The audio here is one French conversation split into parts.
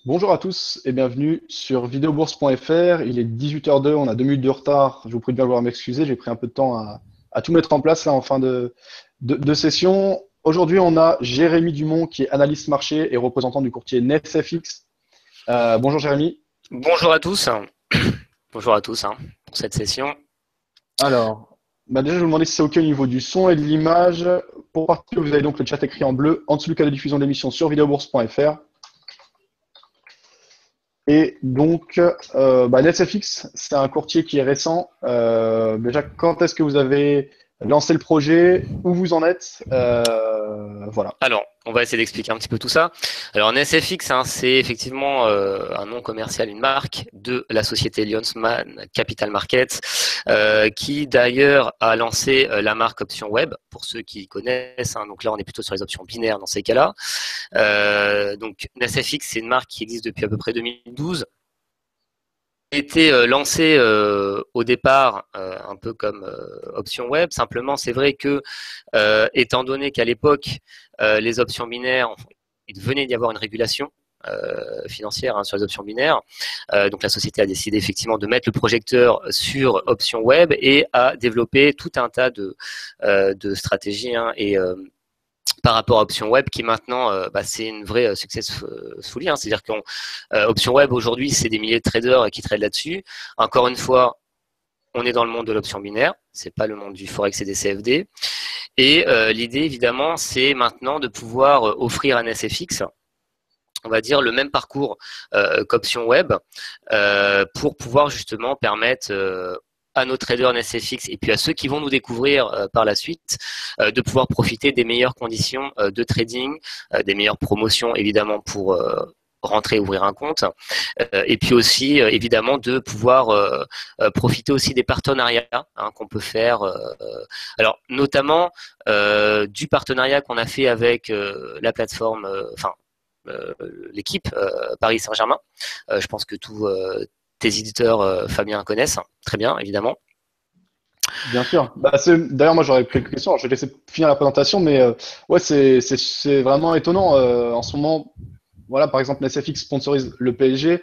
Bonjour à tous et bienvenue sur videobourse.fr. Il est 18h02, on a 2 minutes de retard. Je vous prie de bien vouloir m'excuser, j'ai pris un peu de temps à tout mettre en place là en fin de session. Aujourd'hui, on a Jérémy Dumont qui est analyste marché et représentant du courtier NetFX. Bonjour Jérémy. Bonjour à tous. Bonjour à tous pour cette session. Alors, déjà je vous demandais si c'est OK au niveau du son et de l'image. Pour partir, vous avez donc le chat écrit en bleu en dessous du cas de diffusion de l'émission sur videobourse.fr. Et donc, NetFX, c'est un courtier qui est récent. Déjà, quand est-ce que vous avez lancé le projet? Où vous en êtes? Voilà. Alors, on va essayer d'expliquer un petit peu tout ça. Alors, NSFX, c'est effectivement un nom commercial, une marque de la société Lionsman Capital Markets, qui d'ailleurs a lancé la marque Option Web, pour ceux qui connaissent. Donc là, on est plutôt sur les options binaires dans ces cas-là. Donc, NSFX, c'est une marque qui existe depuis à peu près 2012. Été lancé au départ un peu comme option web. Simplement, c'est vrai que étant donné qu'à l'époque les options binaires, il venait d'y avoir une régulation financière sur les options binaires. Donc la société a décidé effectivement de mettre le projecteur sur options web et a développé tout un tas de stratégies et par rapport à Option Web qui maintenant c'est une vraie successfully. C'est-à-dire qu'Option Web aujourd'hui c'est des milliers de traders qui tradent là-dessus. Encore une fois, on est dans le monde de l'option binaire, c'est pas le monde du Forex et des CFD. Et l'idée évidemment c'est maintenant de pouvoir offrir un SFX, on va dire le même parcours qu'Option Web pour pouvoir justement permettre à nos traders NSFX et puis à ceux qui vont nous découvrir par la suite, de pouvoir profiter des meilleures conditions de trading, des meilleures promotions évidemment pour rentrer, ouvrir un compte, et puis aussi évidemment de pouvoir profiter aussi des partenariats qu'on peut faire. Alors notamment du partenariat qu'on a fait avec la plateforme, l'équipe Paris Saint-Germain. Je pense que tous tes éditeurs, Fabien, connaissent très bien, évidemment. Bien sûr. D'ailleurs, moi, j'aurais quelques questions. Alors, je vais te laisser finir la présentation, mais ouais, c'est vraiment étonnant. En ce moment, voilà, par exemple, NetFX sponsorise le PSG,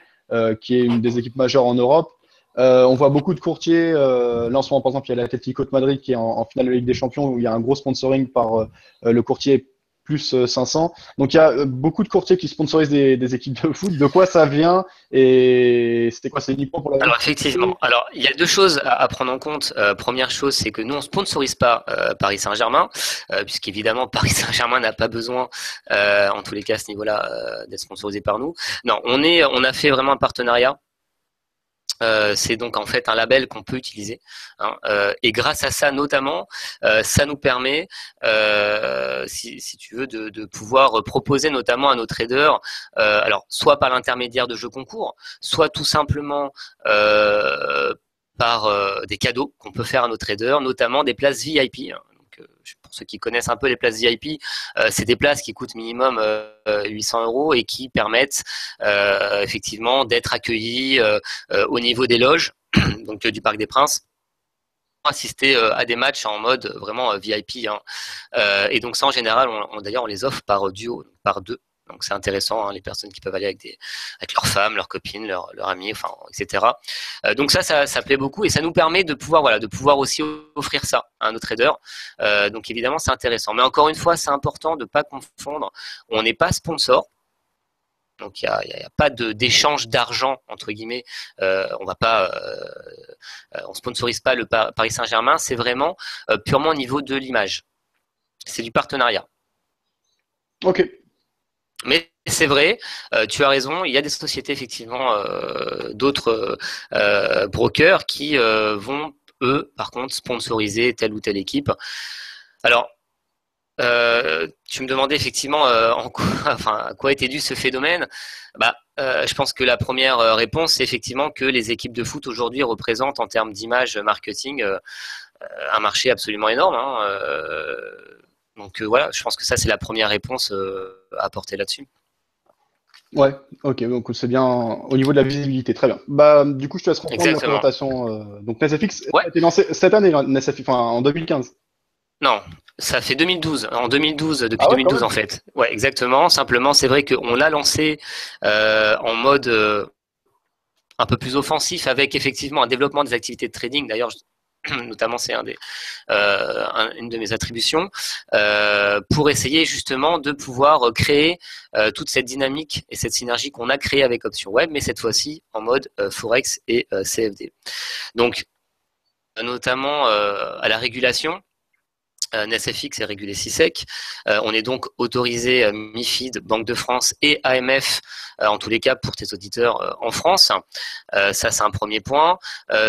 qui est une des équipes majeures en Europe. On voit beaucoup de courtiers. Là, en ce moment, par exemple, il y a l'Atlético de Madrid qui est en finale de Ligue des Champions où il y a un gros sponsoring par le courtier plus 500. Donc, il y a beaucoup de courtiers qui sponsorisent des équipes de foot. De quoi ça vient? Et c'était quoi? C'est uniquement pour la Alors effectivement, visibilité? alors il y a deux choses à prendre en compte. Première chose, c'est que nous on sponsorise pas Paris Saint-Germain, puisqu'évidemment Paris Saint-Germain n'a pas besoin, en tous les cas à ce niveau-là, d'être sponsorisé par nous. Non, on a fait vraiment un partenariat. C'est donc en fait un label qu'on peut utiliser, et grâce à ça notamment, ça nous permet, si tu veux, de pouvoir proposer notamment à nos traders, alors soit par l'intermédiaire de jeux concours, soit tout simplement par des cadeaux qu'on peut faire à nos traders, notamment des places VIP. Pour ceux qui connaissent un peu les places VIP, c'est des places qui coûtent minimum 800 € et qui permettent effectivement d'être accueillis au niveau des loges, donc du Parc des Princes, pour assister à des matchs en mode vraiment VIP. Et donc ça, en général, d'ailleurs, on les offre par duo, par deux. Donc c'est intéressant, les personnes qui peuvent aller avec leurs femmes, leurs copines, leurs amis, etc. Donc ça plaît beaucoup et ça nous permet de pouvoir aussi offrir ça à nos traders. Donc évidemment c'est intéressant. Mais encore une fois, c'est important de ne pas confondre. On n'est pas sponsor. Donc il y a pas d'échange d'argent entre guillemets. On sponsorise pas le Paris Saint-Germain. C'est vraiment purement au niveau de l'image. C'est du partenariat. Ok. Mais c'est vrai, tu as raison, il y a des sociétés, effectivement, d'autres brokers qui vont, eux, par contre, sponsoriser telle ou telle équipe. Alors, tu me demandais effectivement à quoi était dû ce phénomène. Je pense que la première réponse, c'est effectivement que les équipes de foot aujourd'hui représentent en termes d'image marketing un marché absolument énorme. Donc voilà, je pense que ça, c'est la première réponse à apporter là-dessus. Ouais, ok, donc c'est bien au niveau de la visibilité, très bien. Du coup, je te laisse reprendre la Exactement. présentation. Donc, NetFX Ouais. a été lancé cette année, NetFX, enfin en 2015. Non, ça fait 2012. En 2012, depuis Ah ouais, quand 2012 même. en fait. Ouais, exactement. Simplement, c'est vrai qu'on l'a lancé en mode un peu plus offensif avec effectivement un développement des activités de trading. D'ailleurs, notamment, c'est une de mes attributions, pour essayer justement de pouvoir créer toute cette dynamique et cette synergie qu'on a créée avec Option Web, mais cette fois-ci en mode Forex et CFD. Donc, notamment à la régulation. NSFX est régulé CISEC. On est donc autorisé MIFID, Banque de France et AMF, en tous les cas pour tes auditeurs en France. Ça, c'est un premier point.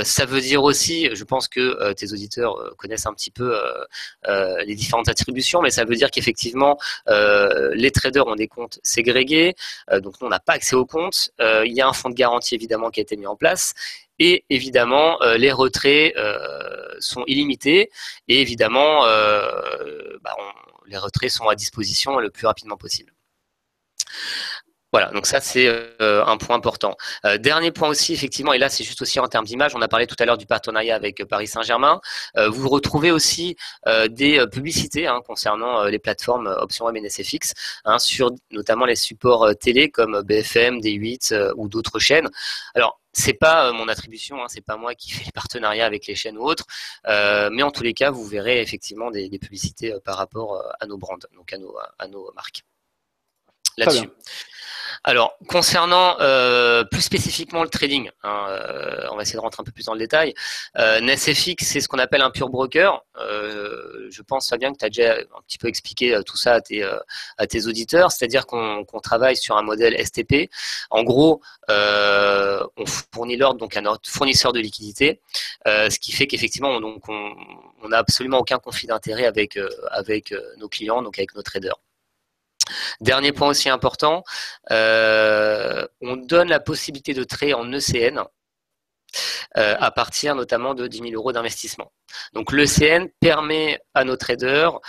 Ça veut dire aussi, je pense que tes auditeurs connaissent un petit peu les différentes attributions, mais ça veut dire qu'effectivement, les traders ont des comptes ségrégés, donc nous, on n'a pas accès aux comptes. Il y a un fonds de garantie, évidemment, qui a été mis en place. Et évidemment, les retraits sont illimités. Et évidemment, les retraits sont à disposition le plus rapidement possible. Voilà, donc ça c'est un point important. Dernier point aussi, effectivement, et là c'est juste aussi en termes d'image, on a parlé tout à l'heure du partenariat avec Paris Saint-Germain. Vous retrouvez aussi des publicités concernant les plateformes Option Web et NSFX, sur notamment les supports télé comme BFM, D8 ou d'autres chaînes. Alors c'est pas mon attribution, c'est pas moi qui fais les partenariats avec les chaînes ou autres, mais en tous les cas vous verrez effectivement des publicités par rapport à nos brands, donc à nos marques. Très Là-dessus. bien. Alors, concernant plus spécifiquement le trading, on va essayer de rentrer un peu plus dans le détail. NSFX, c'est ce qu'on appelle un pure broker. Je pense, Fabien, que tu as déjà un petit peu expliqué tout ça à tes auditeurs, c'est-à-dire qu'on travaille sur un modèle STP. En gros, on fournit l'ordre donc à notre fournisseur de liquidité, ce qui fait qu'effectivement, on n'a absolument aucun conflit d'intérêt avec nos clients, donc avec nos traders. Dernier point aussi important, on donne la possibilité de trade en ECN à partir notamment de 10 000 euros d'investissement. Donc l'ECN permet à nos traders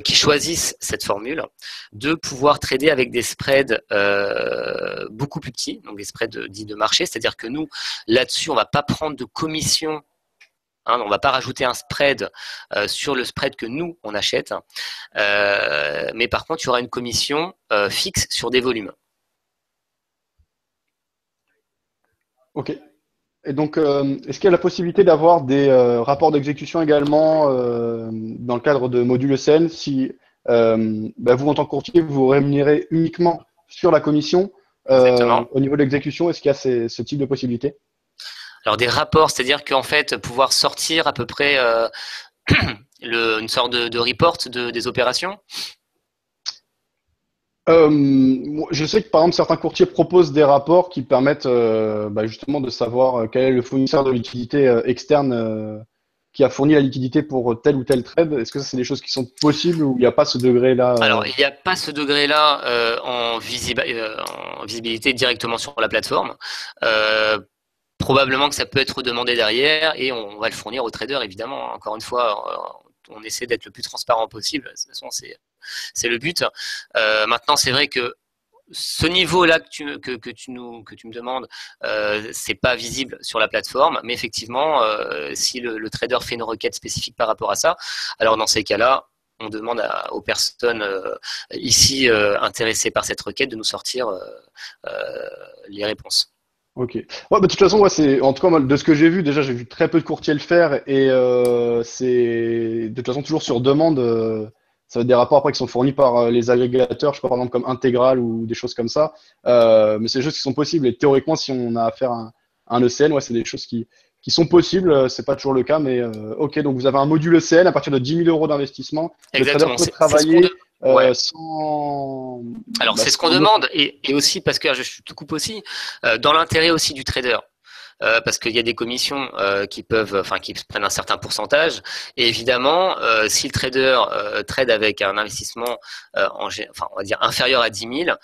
qui choisissent cette formule de pouvoir trader avec des spreads beaucoup plus petits, donc des spreads dits de marché, c'est-à-dire que nous, là-dessus, on ne va pas prendre de commission. On ne va pas rajouter un spread sur le spread que nous, on achète. Mais par contre, il y aura une commission fixe sur des volumes. Ok. Et donc, est-ce qu'il y a la possibilité d'avoir des rapports d'exécution également dans le cadre de modules ECN si vous, en tant que courtier, vous rémunérez uniquement sur la commission Exactement. au niveau de l'exécution? Est-ce qu'il y a ce type de possibilité? Alors des rapports, c'est-à-dire qu'en fait, pouvoir sortir à peu près une sorte de report des opérations. Je sais que par exemple certains courtiers proposent des rapports qui permettent justement de savoir quel est le fournisseur de liquidité externe qui a fourni la liquidité pour tel ou tel trade. Est-ce que ça c'est des choses qui sont possibles ou il n'y a pas ce degré-là Alors il n'y a pas ce degré-là en visibilité directement sur la plateforme. Probablement que ça peut être demandé derrière et on va le fournir aux traders évidemment. Encore une fois, on essaie d'être le plus transparent possible. De toute façon, c'est le but. Maintenant, c'est vrai que ce niveau-là que tu me demandes, c'est pas visible sur la plateforme, mais effectivement, si le trader fait une requête spécifique par rapport à ça, alors dans ces cas-là, on demande aux personnes ici intéressées par cette requête de nous sortir les réponses. Ok. Ouais, de toute façon, en tout cas moi, de ce que j'ai vu, déjà j'ai vu très peu de courtiers le faire et c'est de toute façon toujours sur demande. Ça va être des rapports après qui sont fournis par les agrégateurs, je sais pas par exemple comme Intégral ou des choses comme ça. Mais c'est des choses qui sont possibles et théoriquement, si on a affaire à un ECN, c'est des choses qui sont possibles. C'est pas toujours le cas, mais ok. Donc vous avez un module ECN à partir de 10 000 euros d'investissement. Le trader Exactement. peut C'est travailler ouais. sans. Alors c'est ce qu'on demande et aussi parce que je te coupe aussi dans l'intérêt aussi du trader. Parce qu'il y a des commissions qui prennent un certain pourcentage. Et évidemment, si le trader trade avec un investissement, on va dire inférieur à 10 000,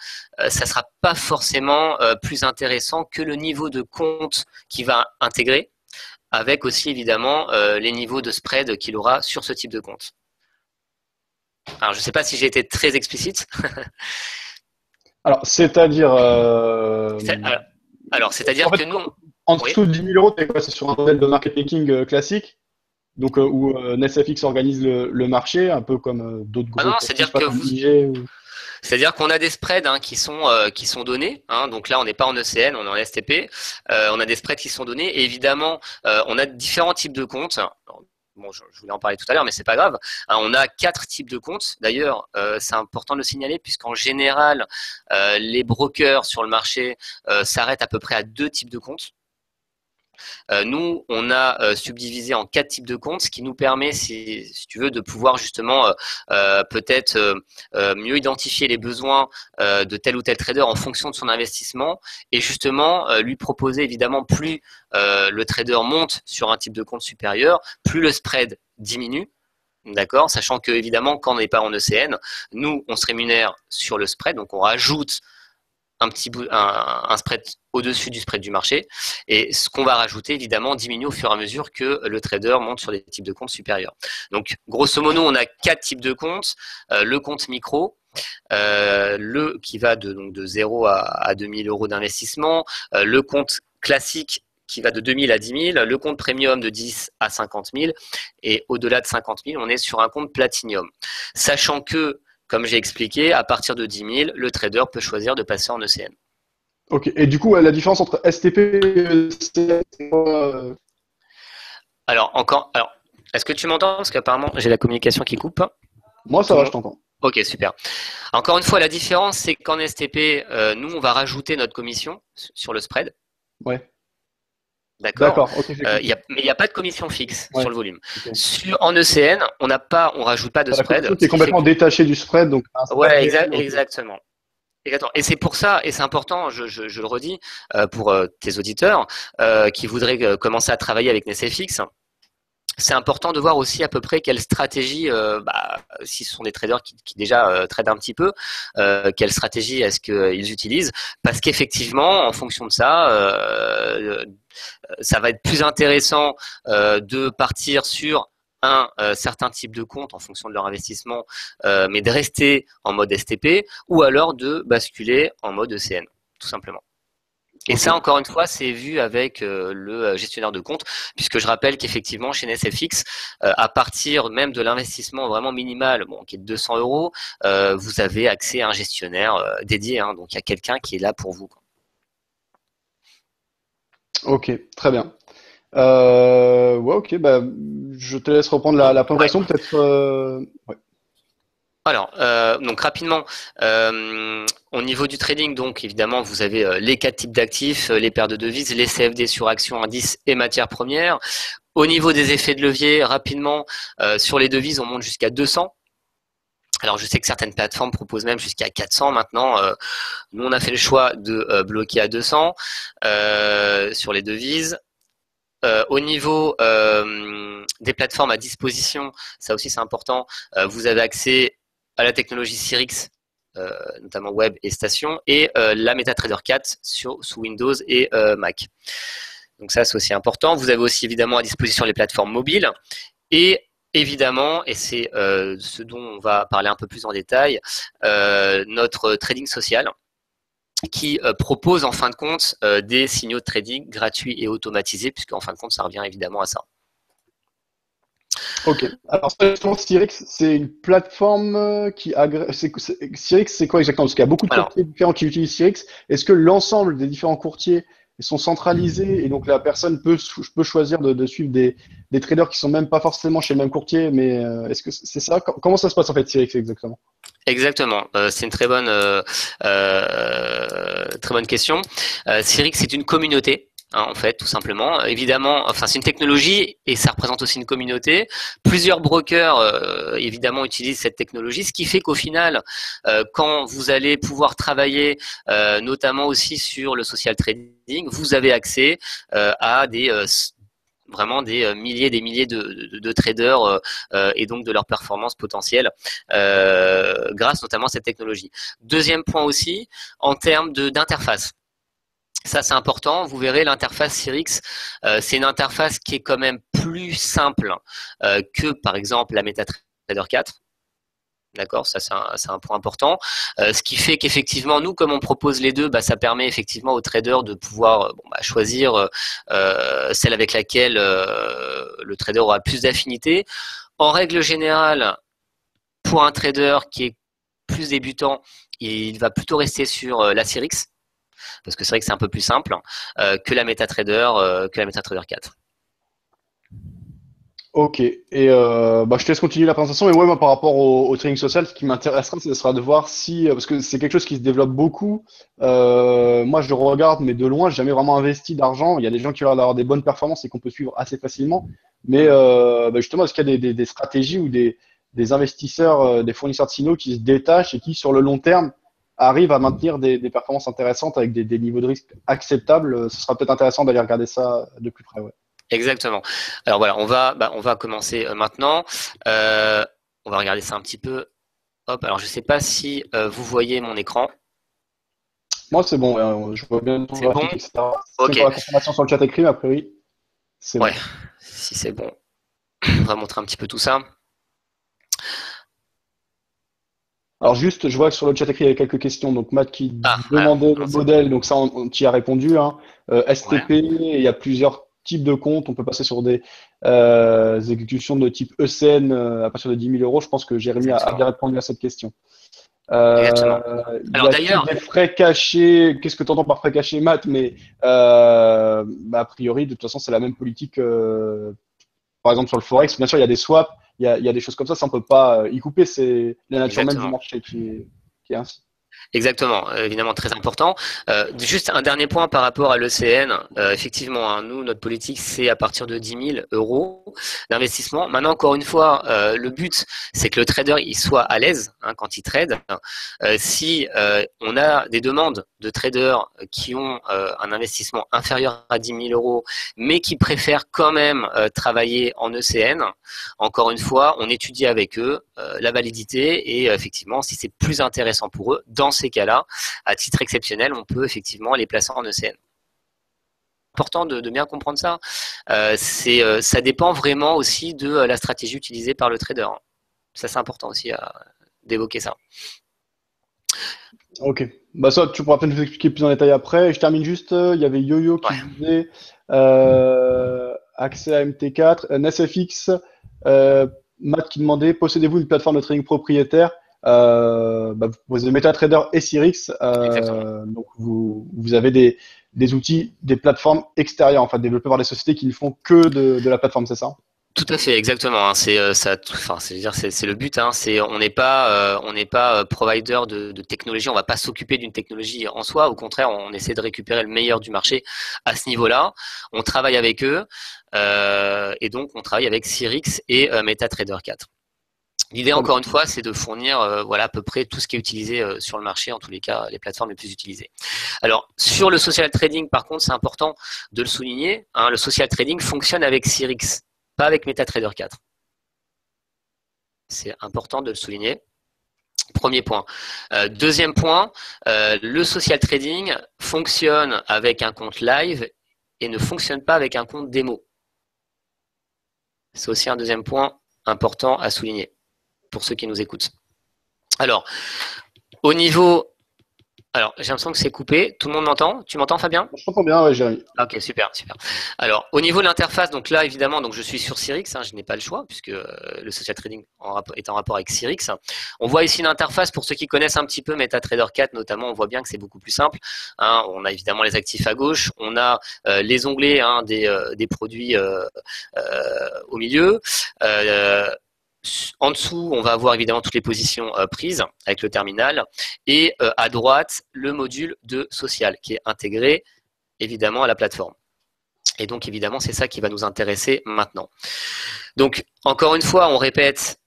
ça sera pas forcément plus intéressant que le niveau de compte qu'il va intégrer, avec aussi évidemment les niveaux de spread qu'il aura sur ce type de compte. Alors, je ne sais pas si j'ai été très explicite. Alors, c'est-à-dire. Alors, c'est-à-dire En fait, que nous. en Oui. dessous de 10 000 euros, c'est quoi? C'est sur un modèle de market making classique? Donc, où NSFX organise le marché, un peu comme d'autres Ah gros non, courtiers, je sais pas, comme IG ou... c'est-à-dire qu'on a des spreads qui sont donnés. Donc là, on n'est pas en ECN, on est en STP. On a des spreads qui sont donnés. Et évidemment, on a différents types de comptes. Alors, bon, je voulais en parler tout à l'heure, mais c'est pas grave. On a 4 types de comptes. D'ailleurs, c'est important de le signaler puisqu'en général, les brokers sur le marché s'arrêtent à peu près à 2 types de comptes. Nous, on a subdivisé en 4 types de comptes, ce qui nous permet, si tu veux, de pouvoir justement peut-être mieux identifier les besoins de tel ou tel trader en fonction de son investissement et justement lui proposer évidemment plus le trader monte sur un type de compte supérieur, plus le spread diminue. D'accord, sachant que évidemment quand on n'est pas en ECN, nous on se rémunère sur le spread, donc on rajoute un spread au-dessus du spread du marché. Et ce qu'on va rajouter, évidemment, diminue au fur et à mesure que le trader monte sur des types de comptes supérieurs. Donc, grosso modo, on a 4 types de comptes. Le compte micro, qui va de 0 à 2000 euros d'investissement. Le compte classique qui va de 2000 à 10 000. Le compte premium de 10 à 50 000. Et au-delà de 50 000, on est sur un compte platinum. Sachant que comme j'ai expliqué, à partir de 10 000, le trader peut choisir de passer en ECN. Ok. Et du coup, la différence entre STP et ECN, c'est quoi Alors, est-ce que tu m'entends? Parce qu'apparemment, j'ai la communication qui coupe. Moi, ça va, je t'entends. Ok, super. Encore une fois, la différence, c'est qu'en STP, nous, on va rajouter notre commission sur le spread. Ouais. D'accord. Ok. Mais il n'y a pas de commission fixe sur le volume. Okay. En ECN, on rajoute pas de spread. La commission qui est complètement détachée du spread, donc un spread ouais, réel, exactement. Et c'est pour ça, et c'est important, je le redis, pour tes auditeurs qui voudraient commencer à travailler avec NSFX, c'est important de voir aussi à peu près quelle stratégie, si ce sont des traders qui déjà tradent un petit peu, quelle stratégie est-ce qu'ils utilisent, parce qu'effectivement, en fonction de ça, ça va être plus intéressant de partir sur un certain type de compte en fonction de leur investissement, mais de rester en mode STP, ou alors de basculer en mode ECN, tout simplement. Et ça, encore une fois, c'est vu avec le gestionnaire de compte, puisque je rappelle qu'effectivement, chez NSFX, à partir même de l'investissement vraiment minimal, qui est de 200 euros, vous avez accès à un gestionnaire dédié. Donc, il y a quelqu'un qui est là pour vous. Ok, très bien. Ok, je te laisse reprendre la présentation, peut-être. Ouais. Alors, donc rapidement, au niveau du trading, donc évidemment, vous avez les 4 types d'actifs, les paires de devises, les CFD sur actions, indices et matières premières. Au niveau des effets de levier, rapidement, sur les devises, on monte jusqu'à 200. Alors, je sais que certaines plateformes proposent même jusqu'à 400 maintenant. Nous, on a fait le choix de bloquer à 200 sur les devises. Au niveau des plateformes à disposition, ça aussi c'est important, vous avez accès à la technologie Cyrix, notamment web et station, et la MetaTrader 4 sous Windows et Mac. Donc ça c'est aussi important. Vous avez aussi évidemment à disposition les plateformes mobiles et évidemment, et c'est ce dont on va parler un peu plus en détail, notre trading social qui propose en fin de compte des signaux de trading gratuits et automatisés, puisque en fin de compte, ça revient évidemment à ça. Ok. Alors, Cyrix, c'est une plateforme qui agrège. Cyrix, c'est quoi exactement? Parce qu'il y a beaucoup de courtiers différents qui utilisent Cyrix. Est-ce que l'ensemble des différents courtiers sont centralisés et donc la personne peut choisir de suivre des traders qui sont même pas forcément chez le même courtier, mais est-ce que c'est ça? Comment ça se passe en fait, Cyrix, exactement? Exactement, c'est une très bonne question. Cyrix, c'est une communauté. En fait, tout simplement. Évidemment, c'est une technologie et ça représente aussi une communauté. Plusieurs brokers, évidemment, utilisent cette technologie, ce qui fait qu'au final, quand vous allez pouvoir travailler, notamment aussi sur le social trading, vous avez accès à vraiment des milliers de traders et donc de leur performance potentielle grâce notamment à cette technologie. Deuxième point aussi, en termes d'interface. Ça, c'est important. Vous verrez, l'interface Cyrix, c'est une interface qui est quand même plus simple que, par exemple, la MetaTrader 4. D'accord, ça c'est un point important. Ce qui fait qu'effectivement, nous, comme on propose les deux, ça permet effectivement aux traders de pouvoir choisir celle avec laquelle le trader aura plus d'affinité. En règle générale, pour un trader qui est plus débutant, il va plutôt rester sur la Cyrix, parce que c'est vrai que c'est un peu plus simple que la MetaTrader 4. Ok, et je te laisse continuer la présentation. Et ouais, moi, par rapport au trading social, ce qui m'intéressera, ce sera de voir si, parce que c'est quelque chose qui se développe beaucoup. Moi, je le regarde, mais de loin, j'ai jamais vraiment investi d'argent. Il y a des gens qui ont l'air d'avoir des bonnes performances et qu'on peut suivre assez facilement. Mais justement, est-ce qu'il y a des stratégies ou des investisseurs, des fournisseurs de signaux qui se détachent et qui, sur le long terme, arrivent à maintenir des performances intéressantes avec des niveaux de risque acceptables? Ce sera peut-être intéressant d'aller regarder ça de plus près. Ouais. Exactement. Alors voilà, on va commencer maintenant. On va regarder ça un petit peu. Hop, alors je ne sais pas si vous voyez mon écran. Moi, c'est bon, ouais, je vois bien ton C'est bon? graphique, etc. C'est Ok. encore la confirmation sur le chat écrit, mais a priori, c'est Ouais, bon. si c'est bon. On va montrer un petit peu tout ça. Alors juste, je vois que sur le chat écrit, il y avait quelques questions. Donc Matt qui Ah, demandait le alors c'est bon. modèle, donc ça, on t'y a répondu. Hein. Ouais, STP, il y a plusieurs types de comptes. On peut passer sur des exécutions de type ECN à partir de 10 000 euros. Je pense que Jérémy a exactement. bien répondu à cette question. Exactement. Y Alors a-t-il d'ailleurs, des frais cachés? Qu'est-ce que tu entends par frais cachés, Matt? Mais a priori, de toute façon, c'est la même politique. Par exemple, sur le Forex, bien sûr, il y a des swaps, il y a des choses comme ça on peut pas y couper. C'est la nature même du exactement. marché qui est ainsi. Exactement, évidemment très important. Juste un dernier point par rapport à l'ECN. Effectivement, hein, nous, notre politique, c'est à partir de 10 000 euros d'investissement. Maintenant, encore une fois, le but, c'est que le trader il soit à l'aise quand il trade. Si on a des demandes de traders qui ont un investissement inférieur à 10 000 euros, mais qui préfèrent quand même travailler en ECN, encore une fois, on étudie avec eux la validité et effectivement, si c'est plus intéressant pour eux, dans ces cas-là, à titre exceptionnel, on peut effectivement les placer en ECN. Important de bien comprendre ça. Ça dépend vraiment aussi de la stratégie utilisée par le trader. Ça, c'est important aussi d'évoquer ça. Ok. Bah ça, tu pourras peut-être nous expliquer plus en détail après. Je termine juste. Il y avait Yo-Yo qui Ouais. disait accès à MT4, NSFX. Matt qui demandait possédez-vous une plateforme de trading propriétaire? Vous posez MetaTrader et Cyrix. Exactement. Donc vous avez des outils, des plateformes extérieures, en fait, développées par des sociétés qui ne font que de la plateforme, c'est ça? Tout à fait, exactement. Hein. C'est ça. Enfin, c'est le but. Hein. C'est on n'est pas provider de technologie. On va pas s'occuper d'une technologie en soi. Au contraire, on essaie de récupérer le meilleur du marché à ce niveau-là. On travaille avec eux et donc on travaille avec Cyrix et MetaTrader 4. L'idée, Très bien. encore une fois, c'est de fournir à peu près tout ce qui est utilisé sur le marché, en tous les cas, les plateformes les plus utilisées. Alors, sur le social trading, par contre, c'est important de le souligner. Hein, le social trading fonctionne avec Cyrix, pas avec MetaTrader 4. C'est important de le souligner. Premier point. Deuxième point, le social trading fonctionne avec un compte live et ne fonctionne pas avec un compte démo. C'est aussi un deuxième point important à souligner pour ceux qui nous écoutent. Alors, au niveau... Alors, j'ai l'impression que c'est coupé. Tout le monde m'entend? Tu m'entends, Fabien? Je t'entends bien, ouais, Jérémy. Ok, super, super. Alors, au niveau de l'interface, donc là, évidemment, donc je suis sur Cyrix, je n'ai pas le choix, puisque le social trading est en rapport avec Cyrix. On voit ici l'interface, pour ceux qui connaissent un petit peu MetaTrader 4, notamment, on voit bien que c'est beaucoup plus simple. On a évidemment les actifs à gauche, on a les onglets des produits au milieu. En dessous, on va avoir évidemment toutes les positions prises avec le terminal. Et à droite, le module de social qui est intégré évidemment à la plateforme. Et donc, évidemment, c'est ça qui va nous intéresser maintenant. Donc, encore une fois, on répète,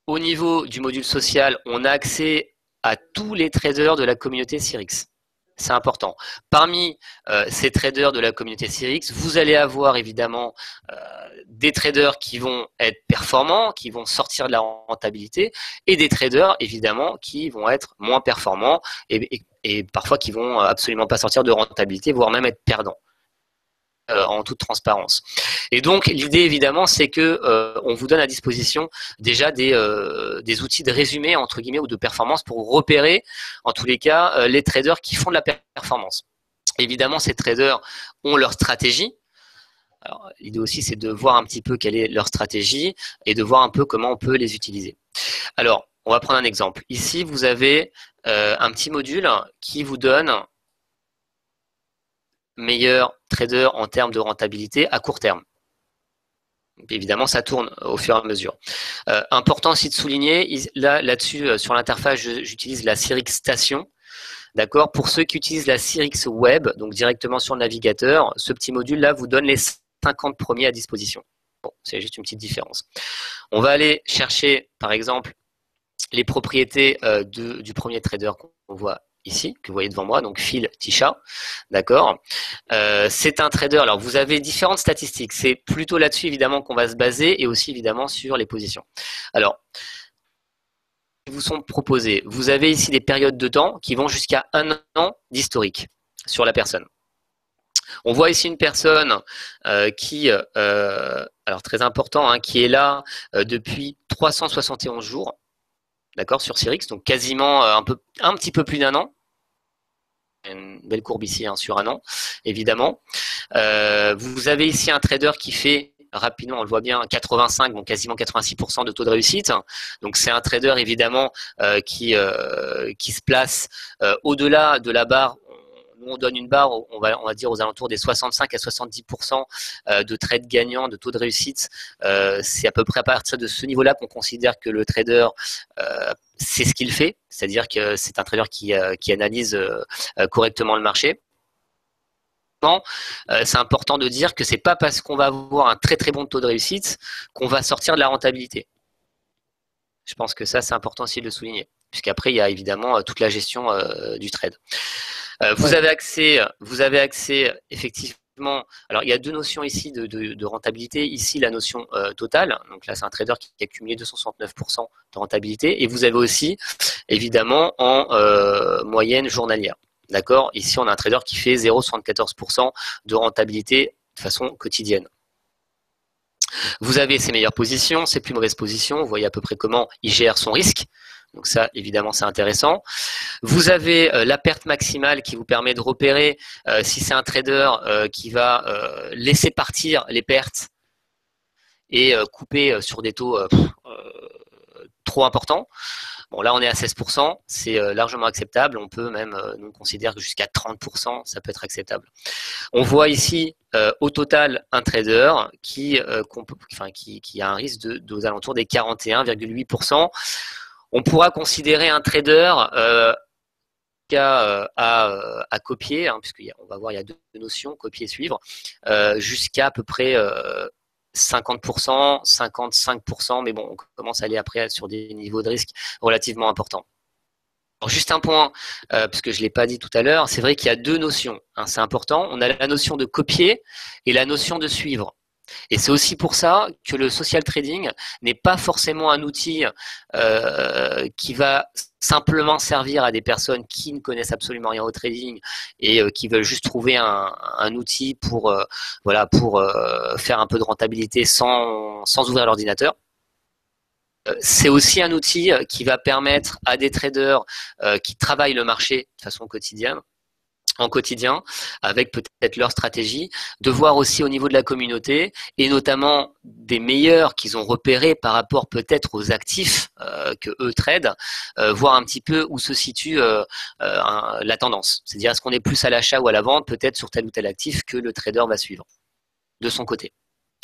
au niveau du module social, on a accès à tous les traders de la communauté Cyrix. C'est important. Parmi ces traders de la communauté Cyrix, vous allez avoir évidemment des traders qui vont être performants, qui vont sortir de la rentabilité, et des traders évidemment qui vont être moins performants et parfois qui vont absolument pas sortir de rentabilité, voire même être perdants. en toute transparence. Et donc l'idée évidemment c'est que on vous donne à disposition déjà des outils de résumé entre guillemets ou de performance pour repérer en tous les cas les traders qui font de la performance. Évidemment ces traders ont leur stratégie. Alors, l'idée aussi c'est de voir un petit peu quelle est leur stratégie et de voir un peu comment on peut les utiliser. Alors on va prendre un exemple. Ici vous avez un petit module qui vous donne meilleur trader en termes de rentabilité à court terme. Donc, évidemment, ça tourne au fur et à mesure. Important aussi de souligner, là-dessus, sur l'interface, j'utilise la Sirix Station. D'accord. Pour ceux qui utilisent la Sirix Web, donc directement sur le navigateur, ce petit module-là vous donne les 50 premiers à disposition. Bon, c'est juste une petite différence. On va aller chercher, par exemple, les propriétés du premier trader qu'on voit ici, que vous voyez devant moi, donc Phil Tisha, d'accord. C'est un trader, alors vous avez différentes statistiques, c'est plutôt là-dessus évidemment qu'on va se baser et aussi évidemment sur les positions. Alors, vous sont proposés, vous avez ici des périodes de temps qui vont jusqu'à 1 an d'historique sur la personne. On voit ici une personne qui, alors très important, hein, qui est là depuis 371 jours, d'accord, sur Sirix, donc quasiment un petit peu plus d'1 an. Une belle courbe ici hein, sur 1 an, évidemment. Vous avez ici un trader qui fait rapidement, on le voit bien, 85, bon quasiment 86% de taux de réussite. Donc c'est un trader évidemment qui se place au-delà de la barre. Nous on donne une barre, on va dire aux alentours des 65 à 70% de trades gagnants, de taux de réussite. C'est à peu près à partir de ce niveau-là qu'on considère que le trader c'est ce qu'il fait, c'est-à-dire que c'est un trader qui analyse correctement le marché. C'est important de dire que c'est pas parce qu'on va avoir un très très bon taux de réussite qu'on va sortir de la rentabilité. Je pense que ça c'est important aussi de le souligner, puisqu'après il y a évidemment toute la gestion du trade. Vous avez accès effectivement. Alors il y a deux notions ici de rentabilité. Ici la notion totale. Donc là c'est un trader qui a cumulé 269% de rentabilité. Et vous avez aussi évidemment en moyenne journalière. D'accord. Ici on a un trader qui fait 0,74% de rentabilité de façon quotidienne. Vous avez ses meilleures positions, ses plus mauvaises positions. Vous voyez à peu près comment il gère son risque. Donc ça, évidemment, c'est intéressant. Vous avez la perte maximale qui vous permet de repérer si c'est un trader qui va laisser partir les pertes et couper sur des taux trop importants. Bon, là, on est à 16%, c'est largement acceptable. On peut même, nous, on considère que jusqu'à 30%, ça peut être acceptable. On voit ici, au total, un trader qui a un risque aux alentours des 41,8%. On pourra considérer un trader à copier, hein, puisqu'on va voir, il y a deux notions, copier et suivre, jusqu'à à peu près 50%, 55%, mais bon, on commence à aller après sur des niveaux de risque relativement importants. Alors, juste un point, puisque je ne l'ai pas dit tout à l'heure, c'est vrai qu'il y a deux notions, hein, c'est important. On a la notion de copier et la notion de suivre. Et c'est aussi pour ça que le social trading n'est pas forcément un outil qui va simplement servir à des personnes qui ne connaissent absolument rien au trading et qui veulent juste trouver un outil pour faire un peu de rentabilité sans ouvrir l'ordinateur. C'est aussi un outil qui va permettre à des traders qui travaillent le marché de façon quotidienne, avec peut-être leur stratégie, de voir aussi au niveau de la communauté et notamment des meilleurs qu'ils ont repérés par rapport peut-être aux actifs que eux tradent, voir un petit peu où se situe la tendance. C'est-à-dire est-ce qu'on est plus à l'achat ou à la vente peut-être sur tel ou tel actif que le trader va suivre de son côté.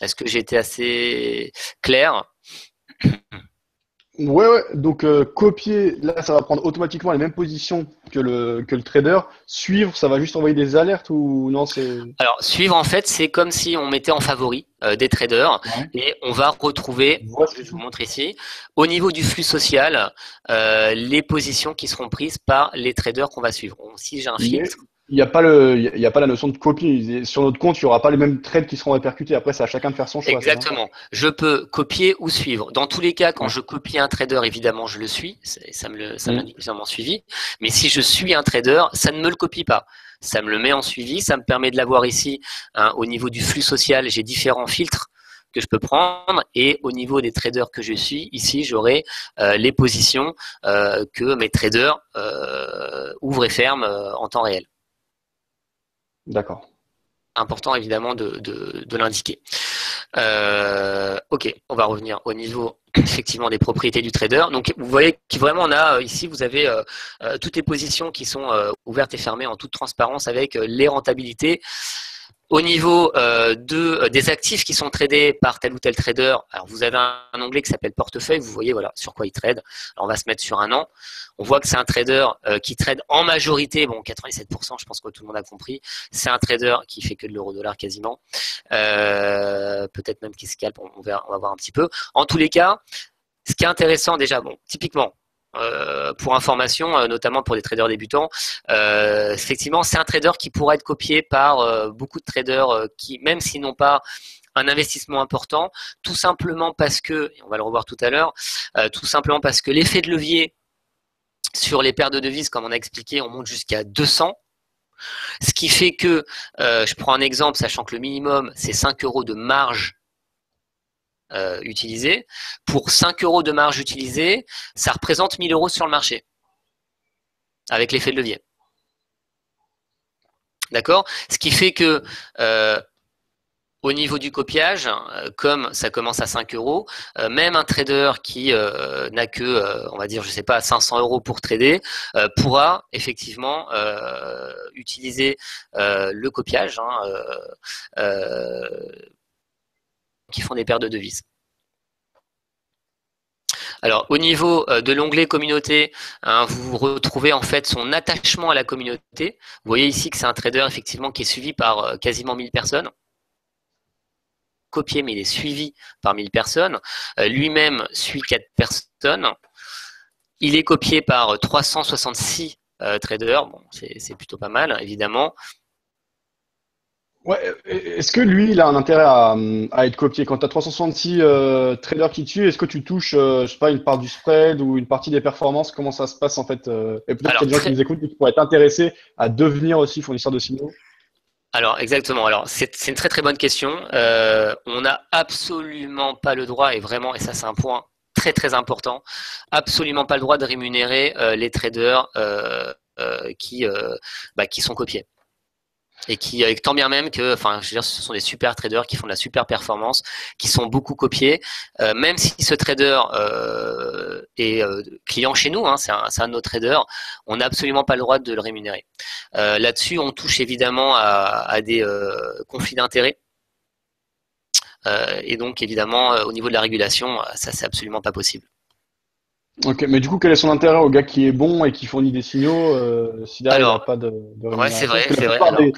Est-ce que j'ai été assez clair ? Ouais. Donc, copier, là, ça va prendre automatiquement les mêmes positions que le trader. Suivre, ça va juste envoyer des alertes ou non, c'est… Alors, suivre, en fait, c'est comme si on mettait en favori des traders et on va retrouver, je vous montre ici, au niveau du flux social, les positions qui seront prises par les traders qu'on va suivre. Donc, si j'ai un filtre, il n'y a pas il y a pas la notion de copie. Sur notre compte, il n'y aura pas les mêmes trades qui seront répercutés. Après, c'est à chacun de faire son choix, c'est bien ça? Exactement. Je peux copier ou suivre. Dans tous les cas, quand Ouais. je copie un trader, évidemment, je le suis. Ça me Mhm. l'indique plusieurs suivi. Mais si je suis un trader, ça ne me le copie pas. Ça me le met en suivi. Ça me permet de l'avoir ici, hein, au niveau du flux social. J'ai différents filtres que je peux prendre. Et au niveau des traders que je suis, ici, j'aurai les positions que mes traders ouvrent et ferment en temps réel. D'accord. Important évidemment de l'indiquer. Ok, on va revenir au niveau effectivement des propriétés du trader. Donc vous voyez que vraiment on a ici, vous avez toutes les positions qui sont ouvertes et fermées en toute transparence avec les rentabilités. Au niveau des actifs qui sont tradés par tel ou tel trader, alors vous avez un onglet qui s'appelle portefeuille, vous voyez voilà sur quoi il trade. Alors on va se mettre sur un an. On voit que c'est un trader qui trade en majorité, bon 87%, je pense que tout le monde a compris. C'est un trader qui fait que de l'euro-dollar quasiment. Peut-être même qui scalpe, on va voir un petit peu. En tous les cas, ce qui est intéressant déjà, bon, typiquement, pour information, notamment pour des traders débutants, effectivement, c'est un trader qui pourra être copié par beaucoup de traders qui, même s'ils n'ont pas un investissement important, tout simplement parce que, et on va le revoir tout à l'heure, tout simplement parce que l'effet de levier sur les paires de devises, comme on a expliqué, on monte jusqu'à 200. Ce qui fait que, je prends un exemple, sachant que le minimum, c'est 5 euros de marge utilisée. Pour 5 euros de marge utilisée, ça représente 1000 euros sur le marché, avec l'effet de levier. D'accord? Ce qui fait que au niveau du copiage, comme ça commence à 5 euros, même un trader qui n'a que, on va dire, je sais pas, 500 euros pour trader, pourra effectivement utiliser le copiage, qui font des paires de devises. Alors, au niveau de l'onglet communauté, hein, vous retrouvez en fait son attachement à la communauté. Vous voyez ici que c'est un trader effectivement qui est suivi par quasiment 1000 personnes. Copié, mais il est suivi par 1000 personnes. Lui-même suit 4 personnes. Il est copié par 366 traders. Bon, c'est plutôt pas mal, évidemment. Ouais, est-ce que lui, il a un intérêt à être copié? Quand tu as 366 traders qui tuent, est-ce que tu touches, je sais pas, une part du spread ou une partie des performances? Comment ça se passe en fait? Et peut-être qu'il Alors, y a des gens qui nous écoutent et qui pourraient être intéressés à devenir aussi fournisseurs de signaux. exactement. Alors, c'est une très très bonne question. On n'a absolument pas le droit, et vraiment, et ça c'est un point très très important, absolument pas le droit de rémunérer les traders qui sont copiés. Et qui, tant bien même que, enfin, je veux dire, ce sont des super traders qui font de la super performance, qui sont beaucoup copiés, même si ce trader est client chez nous, hein, c'est un de nos traders, on n'a absolument pas le droit de le rémunérer. Là-dessus, on touche évidemment à des conflits d'intérêts. Et donc, évidemment, au niveau de la régulation, ça, c'est absolument pas possible. Ok, mais du coup, quel est son intérêt au gars qui est bon et qui fournit des signaux si derrière il n'a Alors, pas de ouais, c'est rémunération? vrai, Parce que la c'est vrai. plupart Alors, des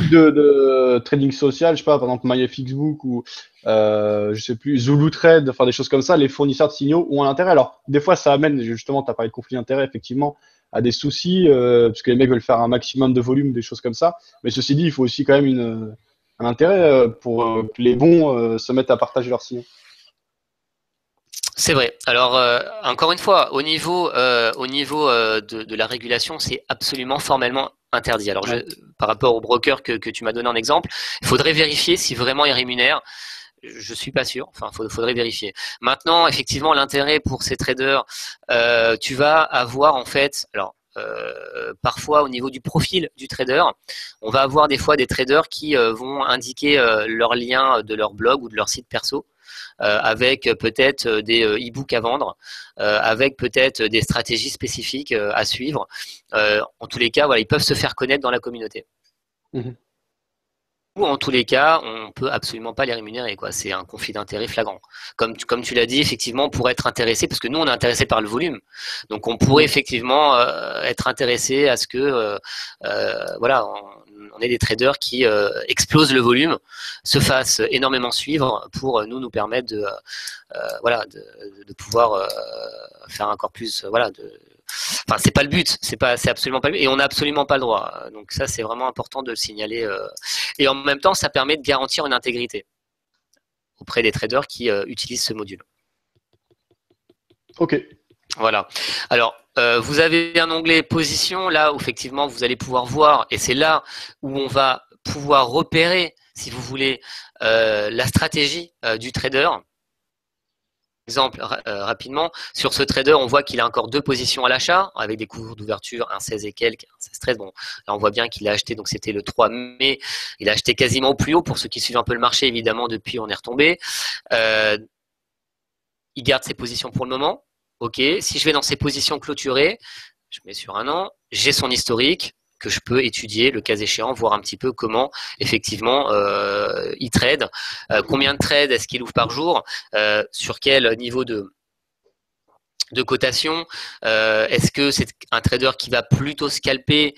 sites de trading social, je sais pas, par exemple MyFXBook ou je sais plus, Zulu Trade, enfin des choses comme ça, les fournisseurs de signaux ont un intérêt. Alors, des fois, ça amène, justement, tu as parlé de conflit d'intérêt, effectivement, à des soucis, parce que les mecs veulent faire un maximum de volume, des choses comme ça. Mais ceci dit, il faut aussi quand même un intérêt pour que les bons se mettent à partager leurs signaux. c'est vrai. Alors, encore une fois, au niveau de la régulation, c'est absolument formellement interdit. Alors, Ouais. par rapport au broker que tu m'as donné en exemple, il faudrait vérifier si vraiment il rémunère. Je suis pas sûr. Enfin, faudrait vérifier. Maintenant, effectivement, l'intérêt pour ces traders, tu vas avoir en fait, alors. Parfois au niveau du profil du trader, on va avoir des fois des traders qui vont indiquer leur lien de leur blog ou de leur site perso avec peut-être des e-books à vendre, avec peut-être des stratégies spécifiques à suivre. En tous les cas, voilà, ils peuvent se faire connaître dans la communauté. Mhm. Ou en tous les cas, on peut absolument pas les rémunérer, quoi. C'est un conflit d'intérêt flagrant. Comme tu l'as dit, effectivement, pour être intéressé, parce que nous, on est intéressé par le volume. Donc, on pourrait Mhm. effectivement être intéressé à ce que, voilà, on ait des traders qui explosent le volume, se fassent énormément suivre pour nous permettre de pouvoir faire encore plus, enfin, c'est pas le but, c'est absolument pas le but, et on n'a absolument pas le droit. Donc ça, c'est vraiment important de le signaler. Et en même temps, ça permet de garantir une intégrité auprès des traders qui utilisent ce module. Ok. Voilà. Alors, vous avez un onglet position là où effectivement vous allez pouvoir voir, et c'est là où on va pouvoir repérer, si vous voulez, la stratégie du trader. Exemple rapidement, sur ce trader, on voit qu'il a encore 2 positions à l'achat avec des cours d'ouverture, un 16 et quelques, un 16-13. Bon, là on voit bien qu'il a acheté, donc c'était le 3 mai, il a acheté quasiment au plus haut. Pour ceux qui suivent un peu le marché, évidemment, depuis on est retombé. Il garde ses positions pour le moment. Ok, si je vais dans ses positions clôturées, je mets sur un an, j'ai son historique que je peux étudier, le cas échéant, voir un petit peu comment effectivement il trade, combien de trades est-ce qu'il ouvre par jour, sur quel niveau de cotation, est-ce que c'est un trader qui va plutôt scalper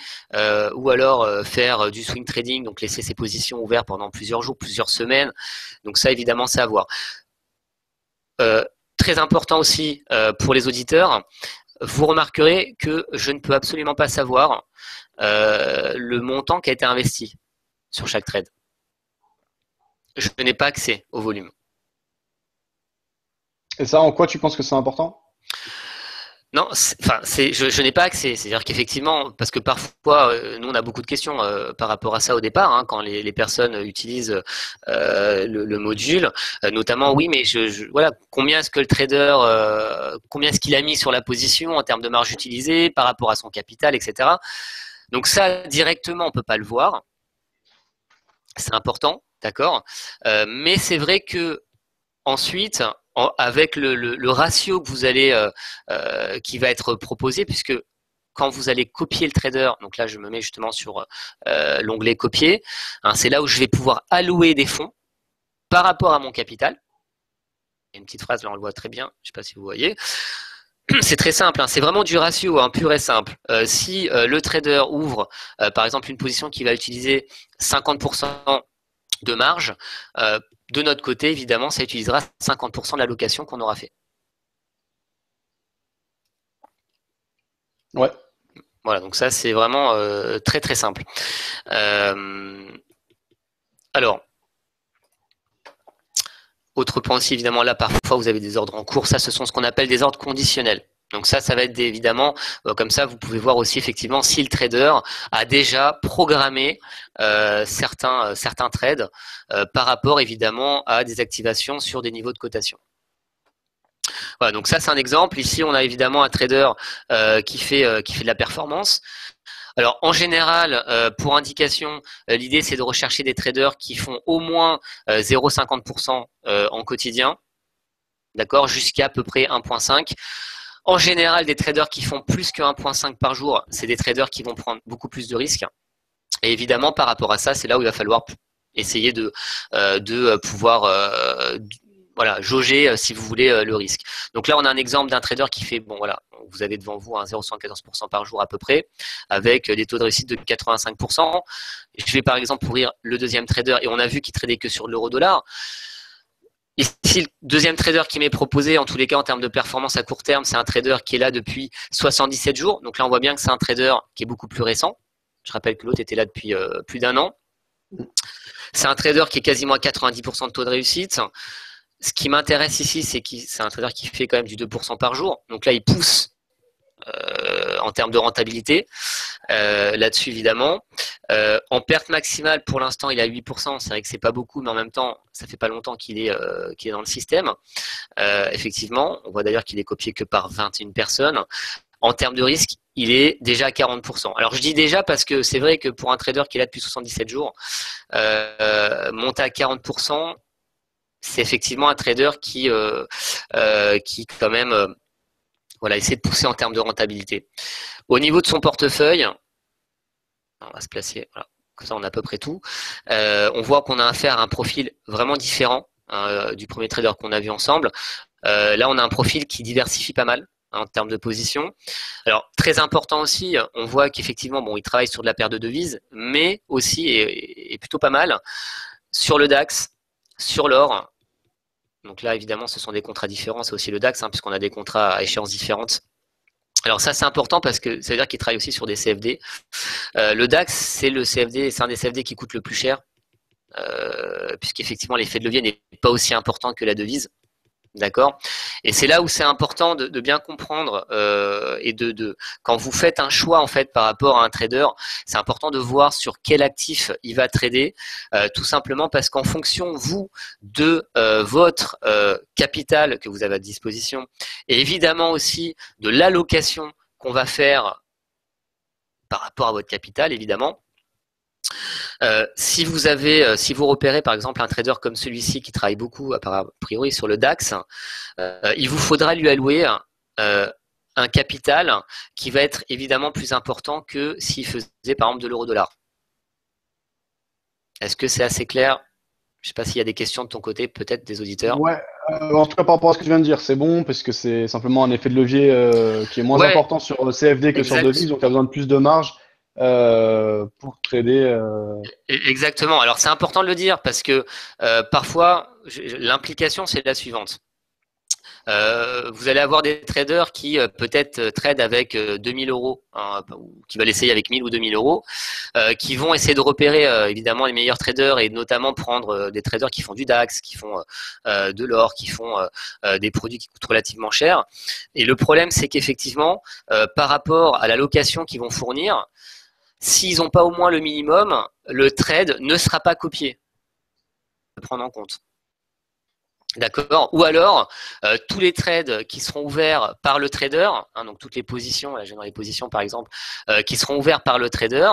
ou alors faire du swing trading, donc laisser ses positions ouvertes pendant plusieurs jours, plusieurs semaines. Donc ça, évidemment, c'est à voir. Très important aussi pour les auditeurs, vous remarquerez que je ne peux absolument pas savoir le montant qui a été investi sur chaque trade. Je n'ai pas accès au volume. Et ça, en quoi tu penses que c'est important? Non, je n'ai pas accès. C'est-à-dire qu'effectivement, parce que parfois, nous, on a beaucoup de questions par rapport à ça au départ, hein, quand les personnes utilisent le module, notamment, oui, mais voilà, combien est-ce que le trader, combien est-ce qu'il a mis sur la position en termes de marge utilisée par rapport à son capital, etc. Donc ça, directement, on peut pas le voir. C'est important, d'accord. Mais c'est vrai que ensuite, avec le ratio que vous allez, qui va être proposé, puisque quand vous allez copier le trader, donc là je me mets justement sur l'onglet copier, hein, c'est là où je vais pouvoir allouer des fonds par rapport à mon capital. Il y a une petite phrase là, on le voit très bien, je ne sais pas si vous voyez. C'est très simple, hein, c'est vraiment du ratio, hein, pur et simple. Si le trader ouvre par exemple une position qui va utiliser 50% de marge, de notre côté, évidemment, ça utilisera 50% de l'allocation qu'on aura fait. Ouais. Voilà, donc ça, c'est vraiment très, très simple. Alors, autre point aussi, évidemment, là, parfois, vous avez des ordres en cours. Ça, ce sont ce qu'on appelle des ordres conditionnels. Donc ça va être évidemment, comme ça, vous pouvez voir aussi effectivement si le trader a déjà programmé certains trades par rapport évidemment à des activations sur des niveaux de cotation. Voilà, donc ça c'est un exemple. Ici, on a évidemment un trader qui fait de la performance. Alors en général, pour indication, l'idée c'est de rechercher des traders qui font au moins 0,50% en quotidien, d'accord, jusqu'à peu près 1,5. En général, des traders qui font plus que 1,5 par jour, c'est des traders qui vont prendre beaucoup plus de risques. Et évidemment, par rapport à ça, c'est là où il va falloir essayer de pouvoir jauger, si vous voulez, le risque. Donc là, on a un exemple d'un trader qui fait, bon voilà, vous avez devant vous un 0,74% par jour à peu près, avec des taux de réussite de 85%. Je vais par exemple ouvrir le deuxième trader, et on a vu qu'il tradait que sur l'euro-dollar. Ici, le deuxième trader qui m'est proposé, en tous les cas en termes de performance à court terme, c'est un trader qui est là depuis 77 jours. Donc là, on voit bien que c'est un trader qui est beaucoup plus récent. Je rappelle que l'autre était là depuis plus d'1 an. C'est un trader qui est quasiment à 90% de taux de réussite. Ce qui m'intéresse ici, c'est que c'est un trader qui fait quand même du 2% par jour. Donc là, il pousse en termes de rentabilité là-dessus, évidemment. En perte maximale, pour l'instant, il est à 8%. C'est vrai que c'est pas beaucoup, mais en même temps, ça fait pas longtemps qu'il est dans le système. Effectivement, on voit d'ailleurs qu'il est copié que par 21 personnes. En termes de risque, il est déjà à 40%. Alors, je dis déjà parce que c'est vrai que pour un trader qui est là depuis 77 jours, monter à 40%, c'est effectivement un trader qui quand même essaie de pousser en termes de rentabilité. Au niveau de son portefeuille, on va se placer, voilà, comme ça on a à peu près tout. On voit qu'on a affaire à un profil vraiment différent du premier trader qu'on a vu ensemble. Là, on a un profil qui diversifie pas mal. en termes de position. Alors, très important aussi, on voit qu'effectivement, bon, ils travaillent sur de la paire de devises, mais aussi, et plutôt pas mal, sur le DAX, sur l'or. Donc là, évidemment, ce sont des contrats différents, c'est aussi le DAX, puisqu'on a des contrats à échéances différentes. Alors ça, c'est important parce que ça veut dire qu'ils travaillent aussi sur des CFD. Le DAX, c'est un des CFD qui coûte le plus cher, puisqu'effectivement, l'effet de levier n'est pas aussi important que la devise. D'accord. Et c'est là où c'est important de bien comprendre et quand vous faites un choix en fait par rapport à un trader, c'est important de voir sur quel actif il va trader, tout simplement parce qu'en fonction vous de votre capital que vous avez à disposition et évidemment aussi de l'allocation qu'on va faire par rapport à votre capital évidemment. Si vous repérez par exemple un trader comme celui-ci qui travaille beaucoup a priori sur le DAX, il vous faudra lui allouer un capital qui va être évidemment plus important que s'il faisait par exemple de l'euro-dollar. Est-ce que c'est assez clair? Je ne sais pas s'il y a des questions de ton côté, peut-être des auditeurs. Ouais, en tout cas par rapport à ce que tu viens de dire, c'est bon parce que c'est simplement un effet de levier qui est moins important sur CFD que sur devise, donc tu as besoin de plus de marge pour trader. Exactement. Alors c'est important de le dire parce que parfois l'implication c'est la suivante. Vous allez avoir des traders qui peut-être tradent avec 2000 euros, ou qui veulent essayer avec 1000 ou 2000 euros, qui vont essayer de repérer évidemment les meilleurs traders et notamment prendre des traders qui font du DAX, qui font de l'or, qui font des produits qui coûtent relativement cher. Et le problème, c'est qu'effectivement, par rapport à la location qu'ils vont fournir, s'ils n'ont pas au moins le minimum, le trade ne sera pas copié. À prendre en compte. D'accord. Ou alors, tous les trades qui seront ouverts par le trader, donc toutes les positions, là j'ai dans les positions par exemple, qui seront ouverts par le trader,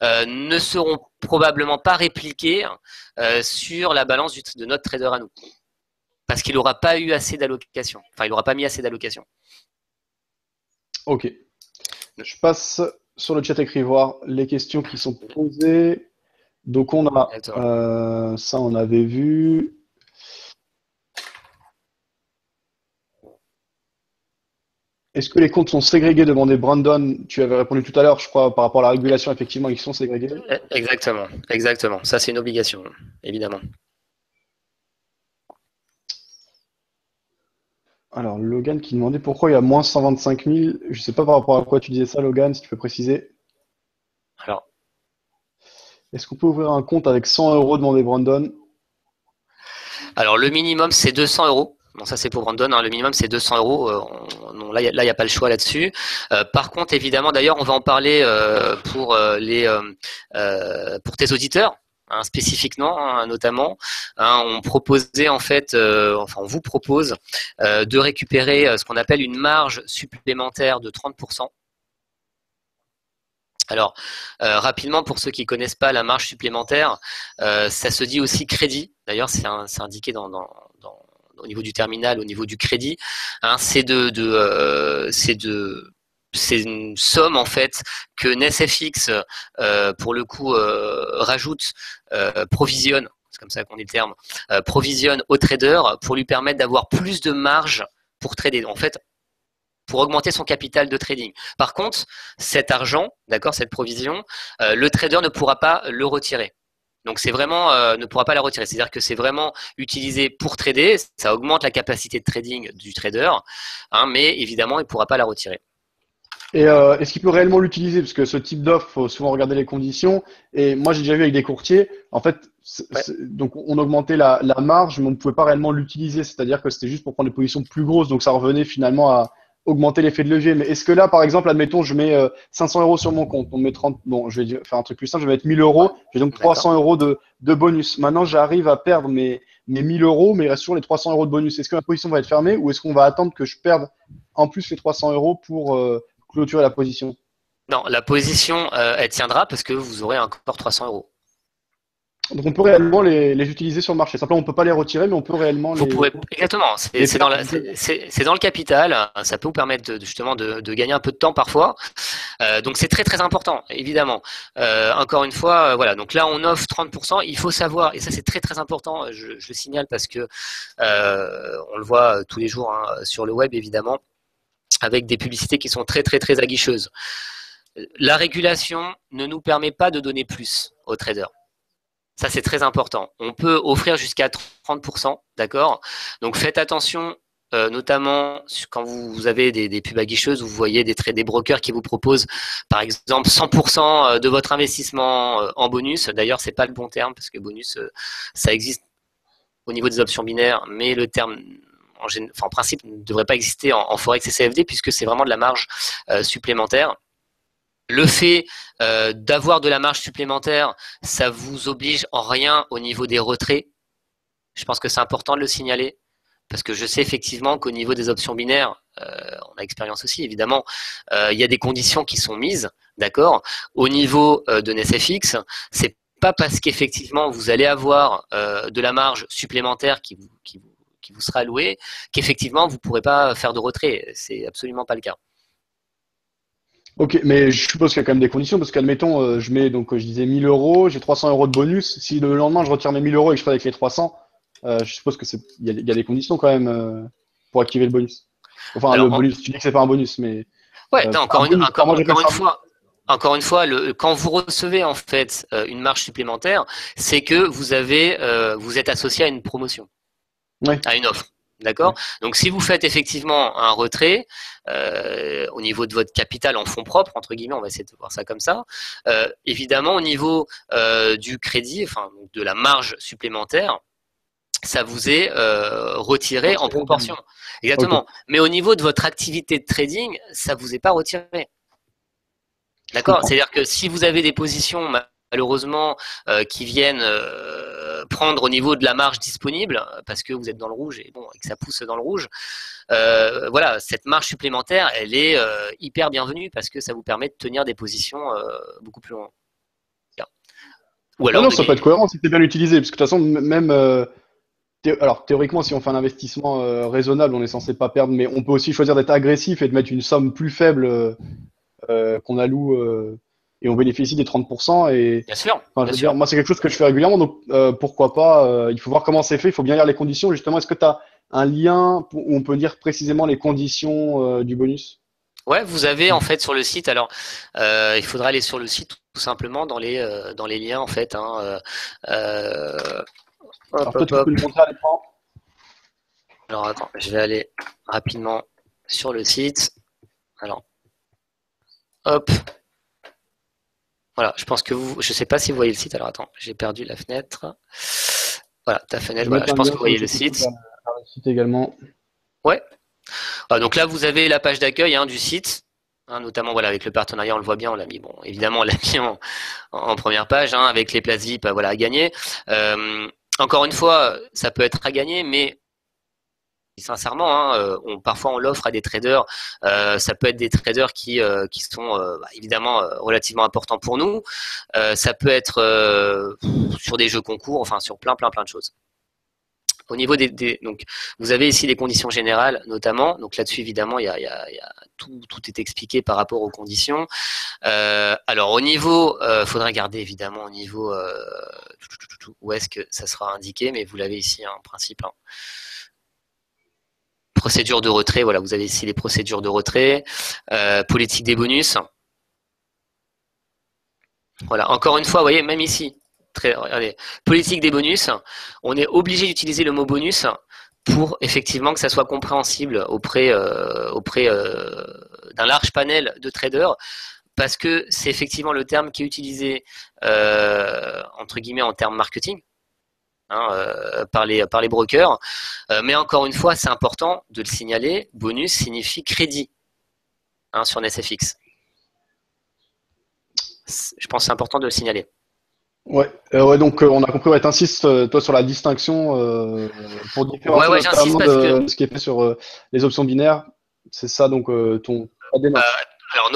ne seront probablement pas répliqués sur la balance de notre trader à nous. Parce qu'il n'aura pas eu assez d'allocation. Enfin, il n'aura pas mis assez d'allocation. Ok. Je passe sur le chat écrit voir les questions qui sont posées. Donc on a ça, on avait vu. Est-ce que les comptes sont ségrégés? Demandait Brandon. Tu avais répondu tout à l'heure, je crois, par rapport à la régulation, effectivement, ils sont ségrégés. Exactement, exactement. Ça, c'est une obligation, évidemment. Alors, Logan qui demandait pourquoi il y a moins 125 000. Je ne sais pas par rapport à quoi tu disais ça, Logan, si tu peux préciser. Alors, est-ce qu'on peut ouvrir un compte avec 100 euros, demandait Brandon? Alors, le minimum, c'est 200 euros. Bon, ça c'est pour Brandon, le minimum c'est 200 euros. Là, il n'y a pas le choix là-dessus. Par contre, évidemment, d'ailleurs, on va en parler pour tes auditeurs. Spécifiquement, notamment, on proposait en fait, on vous propose de récupérer ce qu'on appelle une marge supplémentaire de 30%. Alors, rapidement, pour ceux qui ne connaissent pas la marge supplémentaire, ça se dit aussi crédit. D'ailleurs, c'est indiqué au niveau du terminal, au niveau du crédit. C'est une somme en fait que NetFX pour le coup rajoute, provisionne, c'est comme ça qu'on dit le terme, provisionne au trader pour lui permettre d'avoir plus de marge pour trader. En fait, pour augmenter son capital de trading. Par contre, cet argent, d'accord, cette provision, le trader ne pourra pas le retirer. Donc c'est vraiment ne pourra pas la retirer. C'est-à-dire que c'est vraiment utilisé pour trader. Ça augmente la capacité de trading du trader, mais évidemment il ne pourra pas la retirer. Et est-ce qu'il peut réellement l'utiliser? Parce que ce type d'offre, il faut souvent regarder les conditions. Et moi, j'ai déjà vu avec des courtiers, en fait, donc on augmentait la marge, mais on ne pouvait pas réellement l'utiliser. C'est-à-dire que c'était juste pour prendre des positions plus grosses. Donc ça revenait finalement à augmenter l'effet de levier. Mais est-ce que là, par exemple, admettons, je mets 500 euros sur mon compte, on met 30, bon, je vais faire un truc plus simple, je vais mettre 1000 euros, j'ai donc 300 euros de bonus. Maintenant, j'arrive à perdre mes 1000 euros, mais il reste toujours les 300 euros de bonus. Est-ce que ma position va être fermée ou est-ce qu'on va attendre que je perde en plus les 300 euros pour clôturer la position? Non, la position, elle tiendra parce que vous aurez encore 300 euros. Donc on peut réellement les utiliser sur le marché. Simplement, on ne peut pas les retirer, mais on peut réellement vous pourrez, exactement, c'est dans le capital. Ça peut vous permettre justement de gagner un peu de temps parfois. Donc c'est très très important, évidemment. Encore une fois, voilà. Donc là, on offre 30%. Il faut savoir, et ça c'est très très important. Je le signale parce que on le voit tous les jours sur le web, évidemment. avec des publicités qui sont très très très aguicheuses. La régulation ne nous permet pas de donner plus aux traders. Ça, c'est très important. On peut offrir jusqu'à 30%, d'accord? Donc, faites attention, notamment quand vous avez des pubs aguicheuses, vous voyez des brokers qui vous proposent, par exemple, 100% de votre investissement en bonus. D'ailleurs, c'est pas le bon terme parce que bonus, ça existe au niveau des options binaires, mais le terme en principe ne devrait pas exister en Forex et CFD puisque c'est vraiment de la marge supplémentaire. Le fait d'avoir de la marge supplémentaire, ça vous oblige en rien au niveau des retraits. Je pense que c'est important de le signaler parce que je sais effectivement qu'au niveau des options binaires, on a expérience aussi évidemment, il y a des conditions qui sont mises, d'accord. Au niveau de NSFX, c'est pas parce qu'effectivement vous allez avoir de la marge supplémentaire qui vous sera allouée qu'effectivement vous ne pourrez pas faire de retrait. C'est absolument pas le cas. Ok, mais je suppose qu'il y a quand même des conditions, parce qu'admettons, je mets, donc, je disais 1000 euros, j'ai 300 euros de bonus. Si le lendemain, je retire mes 1000 euros et que je fais avec les 300, je suppose que il y a des conditions quand même pour activer le bonus. Enfin, le Alors, bonus, tu dis que c'est pas un bonus, mais ouais, un bonus, comment j'appelle ça? encore une fois, quand vous recevez en fait une marge supplémentaire, c'est que vous êtes associé à une promotion, Ouais, à une offre. D'accord. Donc, si vous faites effectivement un retrait au niveau de votre capital en fonds propres, entre guillemets, on va essayer de voir ça comme ça. Évidemment, au niveau du crédit, enfin de la marge supplémentaire, ça vous est retiré en proportion. Exactement. ok, Mais au niveau de votre activité de trading, ça vous est pas retiré. je D'accord. comprends. C'est-à-dire que si vous avez des positions malheureusement qui viennent prendre au niveau de la marge disponible parce que vous êtes dans le rouge et bon et que ça pousse dans le rouge, voilà, cette marge supplémentaire, elle est hyper bienvenue parce que ça vous permet de tenir des positions beaucoup plus loin. Ou Non, alors non, de ça peut gagner. être cohérent si c'est bien utilisé, parce que de toute façon, même, alors théoriquement, si on fait un investissement raisonnable, on est censé pas perdre, mais on peut aussi choisir d'être agressif et de mettre une somme plus faible qu'on alloue et on bénéficie des 30%. Et Bien sûr, enfin, je bien veux dire, sûr. moi, c'est quelque chose que je fais régulièrement, donc pourquoi pas. Il faut voir comment c'est fait, il faut bien lire les conditions. Justement, est-ce que tu as un lien où on peut lire précisément les conditions du bonus? Ouais, vous avez en fait sur le site. Alors, il faudra aller sur le site tout simplement dans les liens en fait. Hein, hop, Alors hop, peut-être que tu hop. peux le montrer à l'écran. Alors attends, je vais aller rapidement sur le site. Alors, hop. Voilà, je pense que je sais pas si vous voyez le site. Alors attends, j'ai perdu la fenêtre. Voilà, ta Je fenêtre. vais Voilà, mettre je un pense lien que vous sur le voyez le site aussi site. vers le site également. Ouais. Donc là, vous avez la page d'accueil du site. Hein, notamment voilà avec le partenariat, on le voit bien, on l'a mis bon, évidemment on l'a mis en première page avec les places VIP, voilà à gagner. Encore une fois, ça peut être à gagner, mais sincèrement, parfois on l'offre à des traders. Ça peut être des traders qui sont évidemment relativement importants pour nous. Ça peut être sur des jeux concours, enfin sur plein de choses. Au niveau donc vous avez ici les conditions générales notamment. Donc là-dessus évidemment il y a tout est expliqué par rapport aux conditions. Alors au niveau, faudrait regarder évidemment au niveau où est-ce que ça sera indiqué, mais vous l'avez ici en principe. Hein. Procédure de retrait, voilà, vous avez ici les procédures de retrait, politique des bonus. Voilà, encore une fois, vous voyez, même ici, regardez, politique des bonus, on est obligé d'utiliser le mot bonus pour effectivement que ça soit compréhensible auprès d'un large panel de traders, parce que c'est effectivement le terme qui est utilisé entre guillemets en termes marketing. Par les brokers. Mais encore une fois, c'est important de le signaler. Bonus signifie crédit sur NSFX. Je pense que c'est important de le signaler. Ouais, donc on a compris, ouais, t'insistes toi sur la distinction pour différencier Ouais, j'insiste notamment parce que de ce qui est fait sur les options binaires. C'est ça donc ta démarche. alors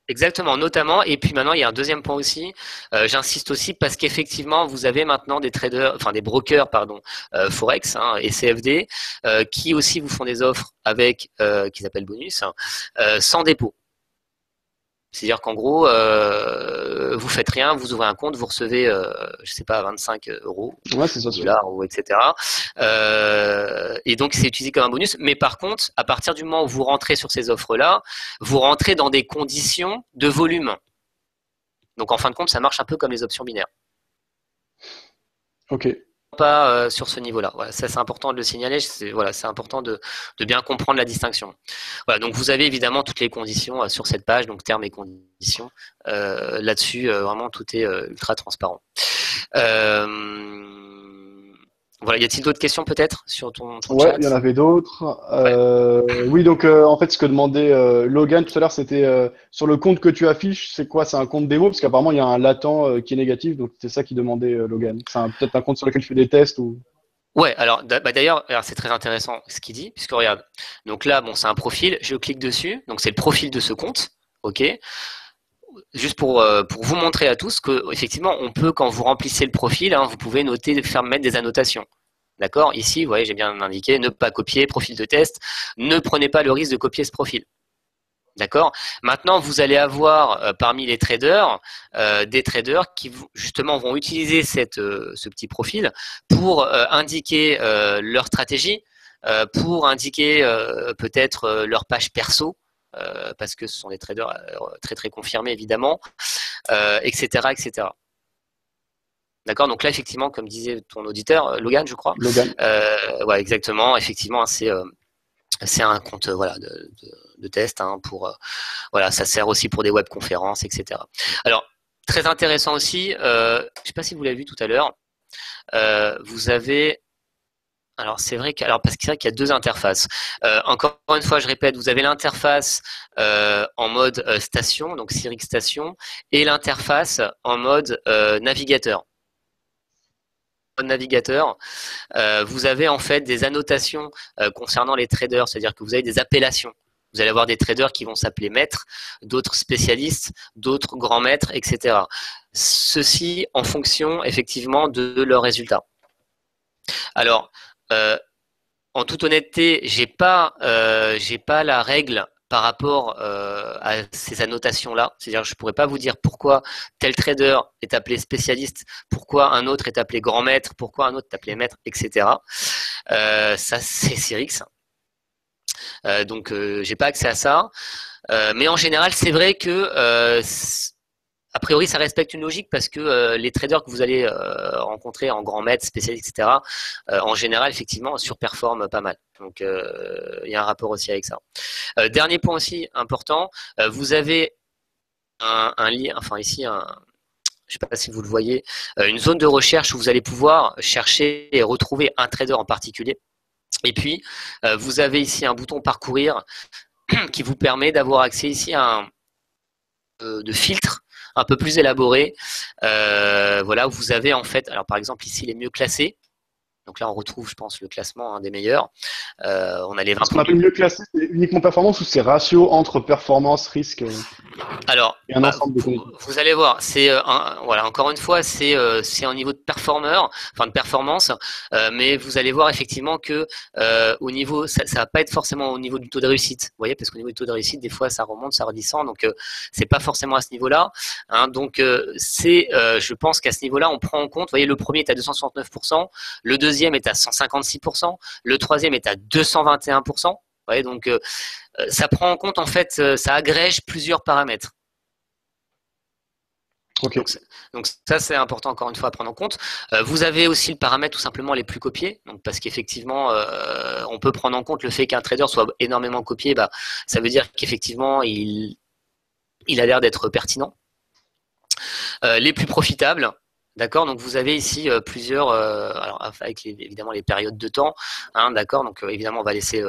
exactement, notamment. Et puis maintenant, il y a un deuxième point aussi. J'insiste aussi parce qu'effectivement, vous avez maintenant des traders, enfin des brokers, pardon, Forex et CFD, qui aussi vous font des offres avec, qui s'appellent bonus, sans dépôt. C'est-à-dire qu'en gros, vous faites rien, vous ouvrez un compte, vous recevez, je sais pas, 25 euros, Ouais, c'est ça. dollars, ou etc. Et donc, c'est utilisé comme un bonus. Mais par contre, à partir du moment où vous rentrez sur ces offres-là, vous rentrez dans des conditions de volume. Donc, en fin de compte, ça marche un peu comme les options binaires. Ok. Pas sur ce niveau-là. Voilà, ça c'est important de le signaler. C'est important de bien comprendre la distinction. Voilà, donc vous avez évidemment toutes les conditions sur cette page, donc termes et conditions. Là-dessus, vraiment tout est ultra transparent. Voilà, y a-t-il d'autres questions peut-être sur ton Ouais, chat? il y en avait d'autres. Ouais. Oui, donc en fait, ce que demandait Logan tout à l'heure, c'était sur le compte que tu affiches, c'est quoi? C'est un compte démo? Parce qu'apparemment, il y a un latent qui est négatif, donc c'est ça qui demandait Logan. C'est peut-être un compte sur lequel tu fais des tests ou. Ouais, alors d'ailleurs, c'est très intéressant ce qu'il dit, puisque regarde, donc là, bon, c'est un profil, je clique dessus, donc c'est le profil de ce compte, ok. Juste pour vous montrer à tous que effectivement, on peut, quand vous remplissez le profil, hein, vous pouvez noter, mettre des annotations. D'accord? Ici, vous voyez, j'ai bien indiqué, ne pas copier, profil de test, ne prenez pas le risque de copier ce profil. D'accord? Maintenant, vous allez avoir parmi les traders des traders qui justement vont utiliser ce petit profil pour indiquer leur stratégie, pour indiquer peut-être leur page perso, parce que ce sont des traders très très confirmés évidemment, etc., etc. D'accord? Donc là, effectivement, comme disait ton auditeur, Logan, je crois. Logan. Ouais, exactement. Effectivement, c'est un compte voilà de test hein, pour voilà, ça sert aussi pour des webconférences, etc. Alors très intéressant aussi, je ne sais pas si vous l'avez vu tout à l'heure, vous avez alors c'est vrai parce que c'est vrai qu'il y a deux interfaces. Encore une fois, je répète, vous avez l'interface en mode station, donc Sirix station, et l'interface en mode navigateur. Navigateur, vous avez en fait des annotations concernant les traders, c'est-à-dire que vous avez des appellations. Vous allez avoir des traders qui vont s'appeler maîtres, d'autres spécialistes, d'autres grands maîtres, etc. Ceci en fonction effectivement de leurs résultats. Alors, en toute honnêteté, j'ai pas la règle par rapport à ces annotations-là. C'est-à-dire, je pourrais pas vous dire pourquoi tel trader est appelé spécialiste, pourquoi un autre est appelé grand maître, pourquoi un autre est appelé maître, etc. Ça, c'est Cyrix. Donc, j'ai pas accès à ça. Mais en général, c'est vrai que a priori, ça respecte une logique parce que les traders que vous allez rencontrer en grand maître, spécialiste, etc., en général, effectivement, surperforment pas mal. Donc, il y a un rapport aussi avec ça. Dernier point aussi important, vous avez un lien, enfin ici, je ne sais pas si vous le voyez, une zone de recherche où vous allez pouvoir chercher et retrouver un trader en particulier. Et puis, vous avez ici un bouton parcourir qui vous permet d'avoir accès ici à un de filtre un peu plus élaboré. Voilà, où vous avez en fait, alors par exemple ici les mieux classés. Donc là, on retrouve, je pense, le classement des meilleurs. On a les 20 Ce qu'on appelle mieux classé, c'est uniquement performance ou c'est ratio entre performance, risque Alors, et un ensemble de conditions? vous allez voir, c'est voilà, encore une fois, c'est un niveau de performeur, enfin de performance, mais vous allez voir effectivement que au niveau, ça va pas être forcément au niveau du taux de réussite, vous voyez, parce qu'au niveau du taux de réussite, des fois, ça remonte, ça redescend, donc c'est pas forcément à ce niveau-là. Hein, donc je pense qu'à ce niveau-là, on prend en compte. Vous voyez, le premier est à 269%, le deuxième est à 156%, le troisième est à 221%. Vous voyez, donc ça prend en compte en fait, ça agrège plusieurs paramètres. Okay. Donc ça c'est important encore une fois à prendre en compte. Vous avez aussi le paramètre tout simplement les plus copiés, donc parce qu'effectivement on peut prendre en compte le fait qu'un trader soit énormément copié, bah, ça veut dire qu'effectivement il a l'air d'être pertinent. Les plus profitables, d'accord, donc vous avez ici plusieurs, alors avec évidemment les périodes de temps, hein, d'accord, donc évidemment on va laisser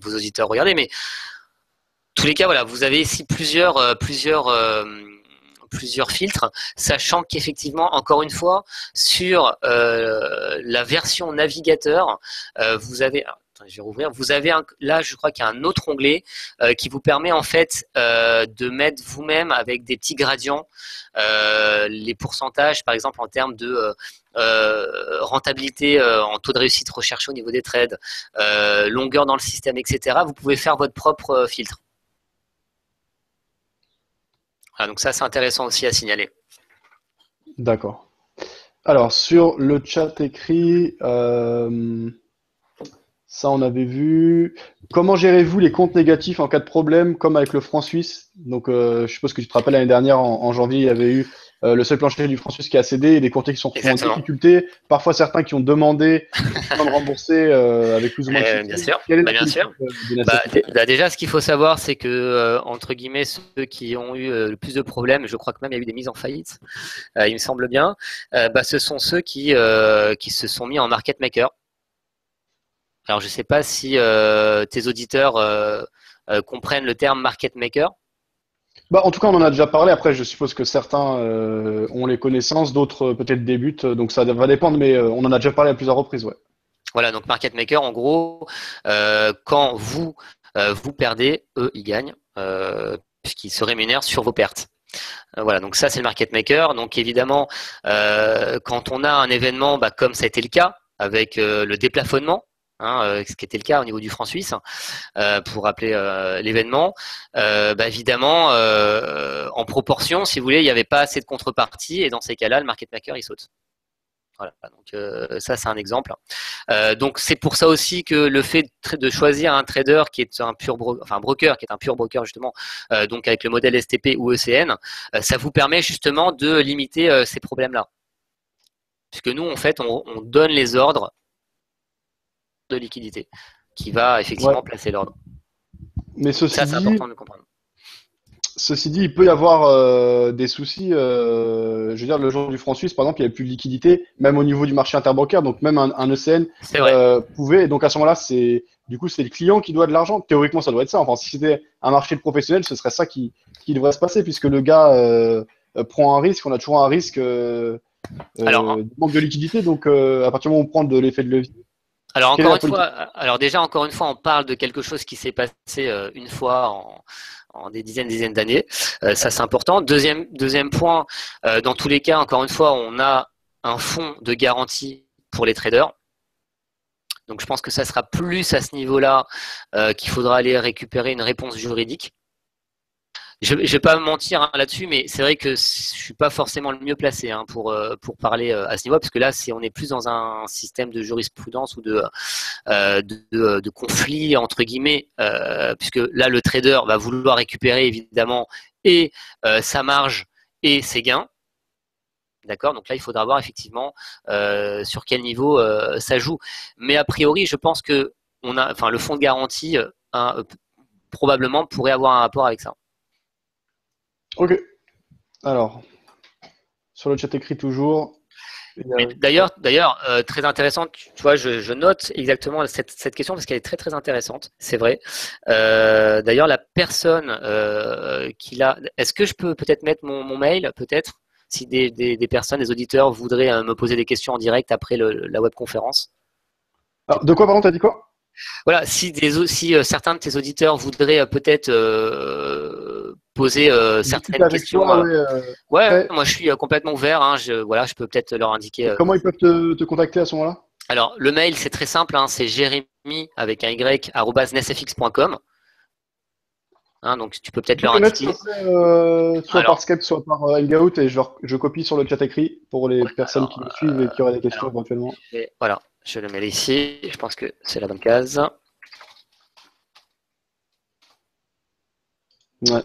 vos auditeurs regarder, mais tous les cas, voilà, vous avez ici plusieurs filtres, sachant qu'effectivement, encore une fois, sur la version navigateur, vous avez, attends, je vais rouvrir, vous avez là, je crois qu'il y a un autre onglet qui vous permet en fait de mettre vous-même avec des petits gradients les pourcentages, par exemple en termes de rentabilité en taux de réussite recherché au niveau des trades, longueur dans le système, etc. Vous pouvez faire votre propre filtre. Ah, donc ça, c'est intéressant aussi à signaler. D'accord. Alors, sur le chat écrit, ça, on avait vu. Comment gérez-vous les comptes négatifs en cas de problème, comme avec le franc suisse? Donc, je suppose que tu te rappelles l'année dernière, en janvier, il y avait eu le seul plancher du franc suisse qui a cédé et des comptes qui sont retrouvés en Exactement. difficulté. Parfois, certains qui ont demandé de rembourser avec plus ou moins de Bien succès. sûr. Quelle est Bah, la bien sûr. politique de NSFX? Déjà, ce qu'il faut savoir, c'est que, entre guillemets, ceux qui ont eu le plus de problèmes, je crois que même il y a eu des mises en faillite, il me semble bien, ce sont ceux qui se sont mis en market maker. Alors, je ne sais pas si tes auditeurs comprennent le terme market maker. Bah, en tout cas, on en a déjà parlé. Après, je suppose que certains ont les connaissances, d'autres peut-être débutent. Donc, ça va dépendre, mais on en a déjà parlé à plusieurs reprises, ouais. Voilà, donc market maker, en gros, quand vous perdez, eux, ils gagnent, puisqu'ils se rémunèrent sur vos pertes. Voilà, donc ça, c'est le market maker. Donc, évidemment, quand on a un événement, comme ça a été le cas, avec le déplafonnement, ce qui était le cas au niveau du franc suisse, pour rappeler l'événement, évidemment, en proportion, si vous voulez, il n'y avait pas assez de contrepartie, et dans ces cas-là, le market maker, il saute. Voilà, donc ça c'est un exemple. Donc c'est pour ça aussi que le fait de choisir un trader qui est un broker qui est un pur broker justement, donc avec le modèle STP ou ECN, ça vous permet justement de limiter ces problèmes-là. Puisque nous en fait on donne les ordres de liquidité qui va Ouais. effectivement placer l'ordre. Mais Ça c'est important de le comprendre. ceci dit, il peut y avoir des soucis. Je veux dire, le jour du franc suisse, par exemple, il n'y avait plus de liquidité, même au niveau du marché interbancaire. Donc, même un ECN C'est vrai. pouvait. Et donc, à ce moment-là, du coup, c'est le client qui doit de l'argent. Théoriquement, ça doit être ça. Enfin, si c'était un marché de professionnels, ce serait ça qui devrait se passer, puisque le gars prend un risque. On a toujours un risque Alors, de manque de liquidité. Donc, à partir du moment où on prend de l'effet de levier, alors quelle est encore la une fois, politique? encore une fois, on parle de quelque chose qui s'est passé une fois en des dizaines d'années. Ça, c'est important. Deuxième point, dans tous les cas, encore une fois, on a un fonds de garantie pour les traders. Donc, je pense que ça sera plus à ce niveau-là qu'il faudra aller récupérer une réponse juridique. Je vais pas me mentir là-dessus, mais c'est vrai que je suis pas forcément le mieux placé pour parler à ce niveau, parce que là, on est plus dans un système de jurisprudence ou de conflit entre guillemets, puisque là, le trader va vouloir récupérer évidemment et sa marge et ses gains. D'accord, donc là, il faudra voir effectivement sur quel niveau ça joue. Mais a priori, je pense que le fonds de garantie probablement pourrait avoir un rapport avec ça. Ok. Alors, sur le chat écrit toujours. Mais d'ailleurs, très intéressante. Tu vois, je note exactement cette question parce qu'elle est très très intéressante. C'est vrai. D'ailleurs, la personne qui l'a. Est-ce que je peux peut-être mettre mon mail, peut-être, si des personnes, des auditeurs voudraient me poser des questions en direct après la webconférence. Alors, de quoi, pardon, t'as dit quoi? Voilà, si certains de tes auditeurs voudraient peut-être poser Discuter certaines avec questions, toi, ouais. ouais, Après, moi je suis complètement ouvert. Je peux peut-être leur indiquer. et comment ils peuvent te contacter à ce moment-là? Alors, le mail, c'est très simple, c'est jérémy avec un y @nesfx.com. Donc, tu peux peut-être Tu peux leur me les mettre, indiquer. s'il te plaît, soit par Alors, Skype, soit par Hangout, et je copie sur le chat écrit pour les ouais, personnes qui me suivent et qui auraient des questions alors, éventuellement. voilà, je le mets ici. Je pense que c'est la bonne case. Ouais,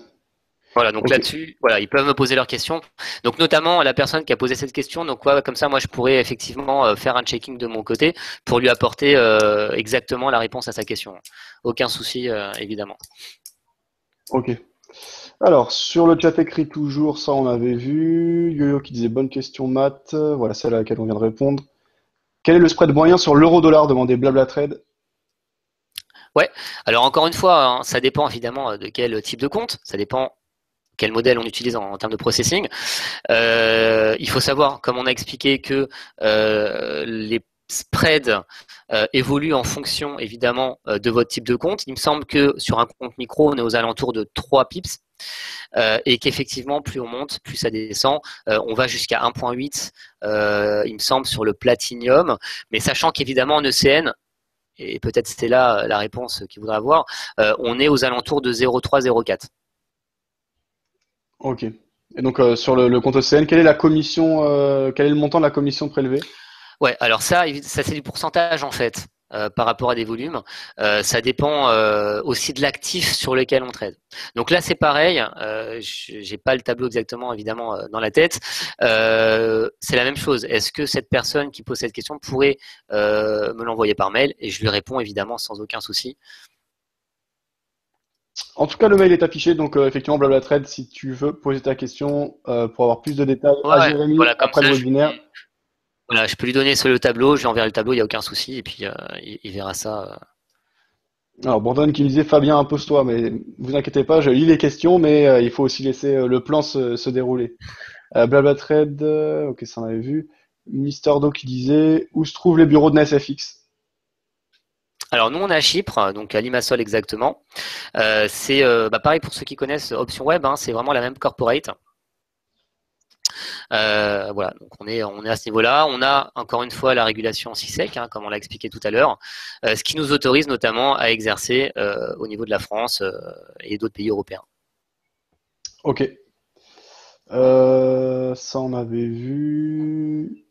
Voilà, donc ok. là-dessus, voilà, ils peuvent me poser leurs questions. Donc, notamment la personne qui a posé cette question. Donc, comme ça, moi, je pourrais effectivement faire un checking de mon côté pour lui apporter exactement la réponse à sa question. Aucun souci, évidemment. Ok. Alors, sur le chat écrit toujours, ça on avait vu. Yo-Yo qui disait bonne question, Matt. Voilà, celle à laquelle on vient de répondre. Quel est le spread moyen sur l'euro-dollar? Demandait Blablatrade. Ouais. Alors, encore une fois, ça dépend évidemment de quel type de compte. Ça dépend quel modèle on utilise en termes de processing. Il faut savoir, comme on a expliqué, que les spreads évoluent en fonction évidemment de votre type de compte. Il me semble que sur un compte micro, on est aux alentours de 3 pips et qu'effectivement, plus on monte, plus ça descend. On va jusqu'à 1,8, il me semble, sur le Platinium. Mais sachant qu'évidemment, en ECN, et peut-être c'était là la réponse qu'il voudrait avoir, on est aux alentours de 0,3, 0,4. Ok. Et donc sur le compte OCN, quelle est la commission, quel est le montant de la commission prélevée? Ouais, alors ça c'est du pourcentage en fait par rapport à des volumes. Ça dépend aussi de l'actif sur lequel on trade. Donc là c'est pareil. J'ai pas le tableau exactement évidemment dans la tête. C'est la même chose. Est-ce que cette personne qui pose cette question pourrait me l'envoyer par mail et je lui réponds évidemment sans aucun souci. En tout cas, le mail est affiché, donc effectivement, Blablatrade, si tu veux poser ta question pour avoir plus de détails Ouais, à ouais. Jérémy Voilà comme après le ça webinaire. voilà, je peux lui donner sur le tableau, je lui enverrai le tableau, il n'y a aucun souci et puis il verra ça. Alors, Bourdon qui me disait Fabien, impose-toi, mais vous inquiétez pas, je lis les questions, mais il faut aussi laisser le plan se dérouler. Blablatrade, ok, ça on avait vu. Mister Do qui disait où se trouvent les bureaux de NSFX? Alors nous on est à Chypre, donc à Limassol exactement. C'est pareil pour ceux qui connaissent Option Web, hein, c'est vraiment la même corporate. Voilà, donc on est à ce niveau-là. On a encore une fois la régulation SISEC, hein, comme on l'a expliqué tout à l'heure, ce qui nous autorise notamment à exercer au niveau de la France et d'autres pays européens. Ok. Ça on avait vu.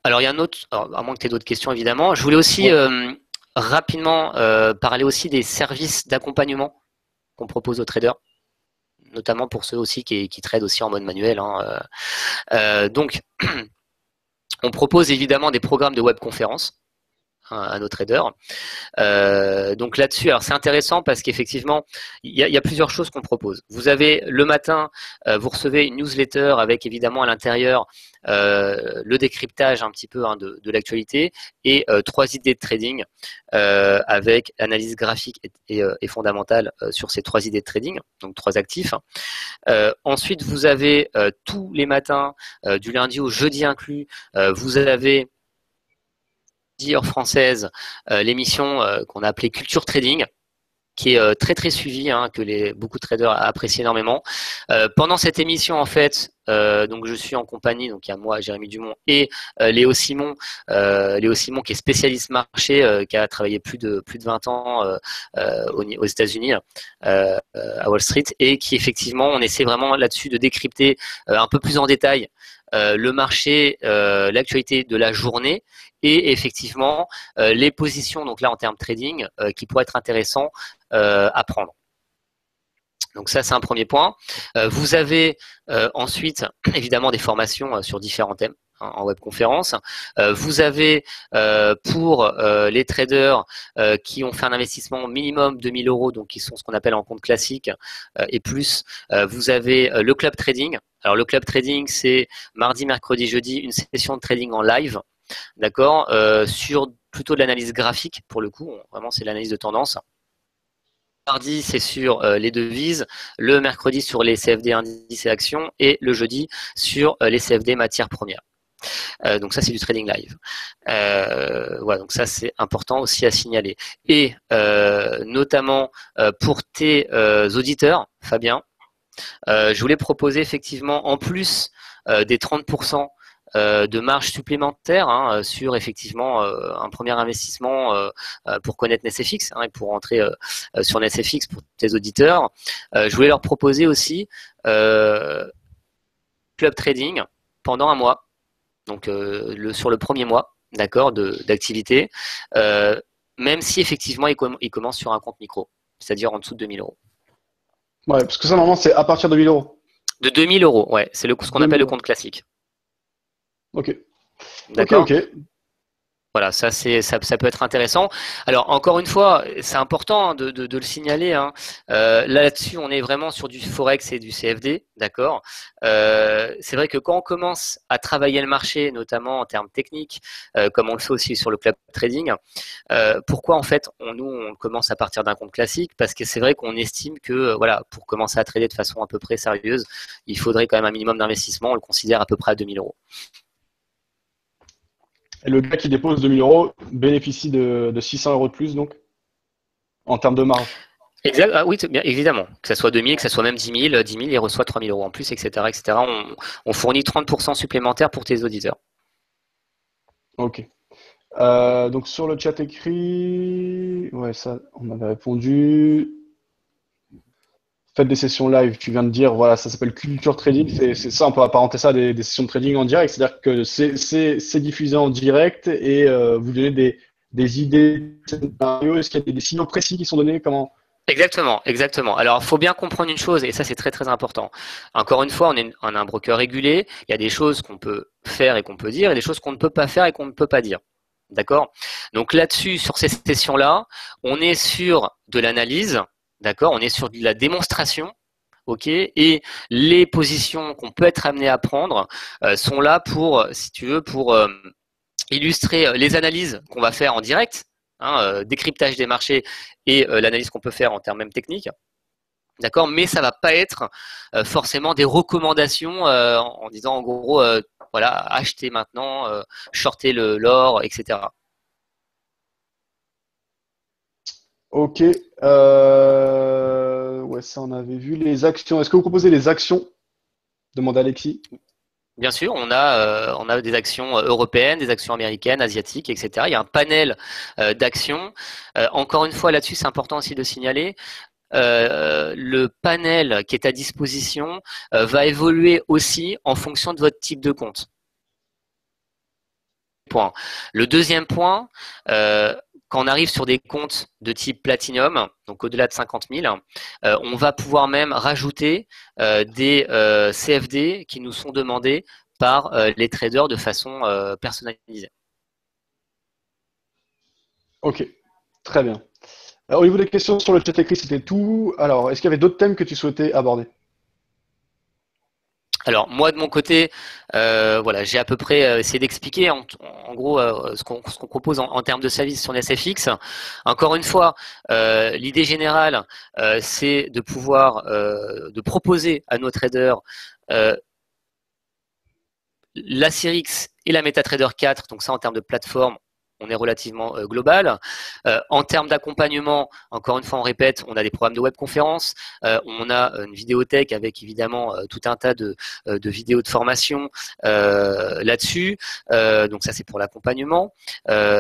Alors il y a un autre, alors, à moins que tu aies d'autres questions évidemment, je voulais aussi Ouais. rapidement parler aussi des services d'accompagnement qu'on propose aux traders, notamment pour ceux aussi qui tradent aussi en mode manuel, hein. Donc, on propose évidemment des programmes de webconférence à nos traders. Donc là-dessus, alors c'est intéressant parce qu'effectivement, il y a plusieurs choses qu'on propose. Vous avez le matin, vous recevez une newsletter avec évidemment à l'intérieur le décryptage un petit peu, hein, de l'actualité et 3 idées de trading avec analyse graphique et fondamentale sur ces 3 idées de trading, donc 3 actifs. Ensuite, vous avez tous les matins, du lundi au jeudi inclus, vous avez heure française, l'émission qu'on a appelée Culture Trading, qui est très très suivie, hein, que beaucoup de traders apprécient énormément. Pendant cette émission, en fait, donc je suis en compagnie, donc il y a moi, Jérémy Dumont, et Léo Simon qui est spécialiste marché, qui a travaillé plus de 20 ans aux États-Unis, à Wall Street, et qui effectivement, on essaie vraiment là-dessus de décrypter un peu plus en détail le marché, l'actualité de la journée et effectivement les positions, donc là en termes trading, qui pourraient être intéressants à prendre. Donc ça, c'est un premier point. Vous avez ensuite, évidemment, des formations sur différents thèmes, hein, en webconférence. Vous avez pour les traders qui ont fait un investissement minimum 2000 euros, donc qui sont ce qu'on appelle en compte classique et plus, vous avez le club trading. Alors le club trading, c'est mardi, mercredi, jeudi, une session de trading en live, d'accord, sur plutôt de l'analyse graphique pour le coup, vraiment c'est l'analyse de tendance. Mardi, c'est sur les devises, le mercredi sur les CFD indices et actions et le jeudi sur les CFD matières premières. Donc ça, c'est du trading live. Voilà, donc ça, c'est important aussi à signaler. Et notamment pour tes auditeurs, Fabien, je voulais proposer effectivement, en plus des 30% de marge supplémentaire, hein, sur effectivement un premier investissement pour connaître NSFX, hein, et pour rentrer sur NSFX pour tes auditeurs. Je voulais leur proposer aussi club trading pendant un mois, donc sur le premier mois, d'accord, d'activité, même si effectivement ils commencent sur un compte micro, c'est-à-dire en dessous de 2000 euros. Ouais, parce que ça, normalement, c'est à partir de 1000 euros. De 2000 euros, ouais, c'est ce qu'on appelle 2000 le euros. compte classique. Ok. Ok, D'accord. ok. Voilà, ça peut être intéressant. Alors encore une fois, c'est important, hein, de le signaler, hein. Là-dessus, on est vraiment sur du forex et du CFD, d'accord. C'est vrai que quand on commence à travailler le marché, notamment en termes techniques, comme on le fait aussi sur le club trading, pourquoi en fait on commence à partir d'un compte classique? Parce que c'est vrai qu'on estime que voilà, pour commencer à trader de façon à peu près sérieuse, il faudrait quand même un minimum d'investissement. On le considère à peu près à 2000 euros. Et le gars qui dépose 2000 euros bénéficie de 600 euros de plus, donc, en termes de marge. Exact. Ah oui, bien évidemment. Que ça soit 2000, que ça soit même 10 000, 10 000, il reçoit 3000 euros en plus, etc., etc. On fournit 30% supplémentaires pour tes auditeurs. Ok. Donc, sur le chat écrit, ouais, ça, on avait répondu. faites des sessions live. Tu viens de dire, voilà, ça s'appelle culture trading. C'est ça, on peut apparenter ça à des sessions de trading en direct. C'est-à-dire que c'est diffusé en direct et vous donnez des idées de scénarios. Est-ce qu'il y a des signaux précis qui sont donnés? Comment? Exactement, exactement. Alors, il faut bien comprendre une chose, et ça c'est très très important. Encore une fois, on est un broker régulé. Il y a des choses qu'on peut faire et qu'on peut dire, et des choses qu'on ne peut pas faire et qu'on ne peut pas dire. D'accord? Donc là-dessus, sur ces sessions-là, on est sur de l'analyse, d'accord? On est sur de la démonstration, ok? Et les positions qu'on peut être amené à prendre sont là pour, si tu veux, pour illustrer les analyses qu'on va faire en direct, hein, décryptage des marchés et l'analyse qu'on peut faire en termes même techniques. D'accord, mais ça va pas être forcément des recommandations en disant en gros voilà, achetez maintenant, shortez l'or, etc. Ok. Ouais, ça, on avait vu les actions. Est-ce que vous proposez les actions? Demande Alexis. Bien sûr, on a des actions européennes, des actions américaines, asiatiques, etc. Il y a un panel d'actions. Encore une fois, là-dessus, c'est important aussi de signaler. Le panel qui est à disposition va évoluer aussi en fonction de votre type de compte. Point. Le deuxième point, quand on arrive sur des comptes de type Platinum, donc au-delà de 50 000, on va pouvoir même rajouter des CFD qui nous sont demandés par les traders de façon personnalisée. Ok, très bien. Au niveau des questions sur le chat écrit, c'était tout. Alors, est-ce qu'il y avait d'autres thèmes que tu souhaitais aborder? Alors moi de mon côté, voilà, j'ai à peu près essayé d'expliquer en gros ce qu'on propose en termes de services sur SFX. Encore une fois, l'idée générale, c'est de pouvoir de proposer à nos traders la Cyrix et la MetaTrader 4, donc ça en termes de plateforme, on est relativement global. En termes d'accompagnement, encore une fois, on répète, on a des programmes de webconférence, on a une vidéothèque avec évidemment tout un tas de vidéos de formation là-dessus. Donc ça, c'est pour l'accompagnement.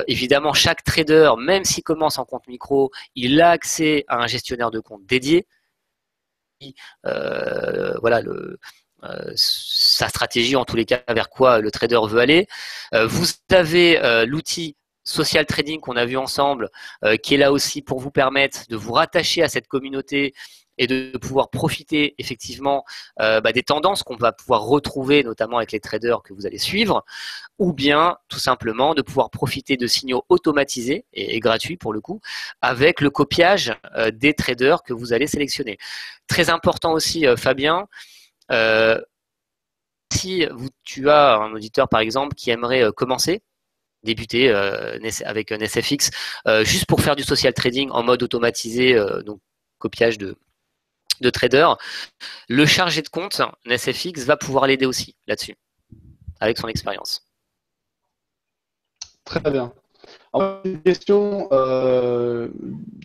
Évidemment, chaque trader, même s'il commence en compte micro, il a accès à un gestionnaire de compte dédié. Voilà sa stratégie, en tous les cas, vers quoi le trader veut aller. Vous avez l'outil social trading qu'on a vu ensemble, qui est là aussi pour vous permettre de vous rattacher à cette communauté et de pouvoir profiter effectivement des tendances qu'on va pouvoir retrouver, notamment avec les traders que vous allez suivre, ou bien tout simplement de pouvoir profiter de signaux automatisés et gratuits pour le coup, avec le copiage des traders que vous allez sélectionner. Très important aussi, Fabien, si tu as un auditeur par exemple qui aimerait commencer, débuter avec un SFX, juste pour faire du social trading en mode automatisé, donc copiage de traders, le chargé de compte SFX va pouvoir l'aider aussi là-dessus, avec son expérience. Très bien. Alors, une question,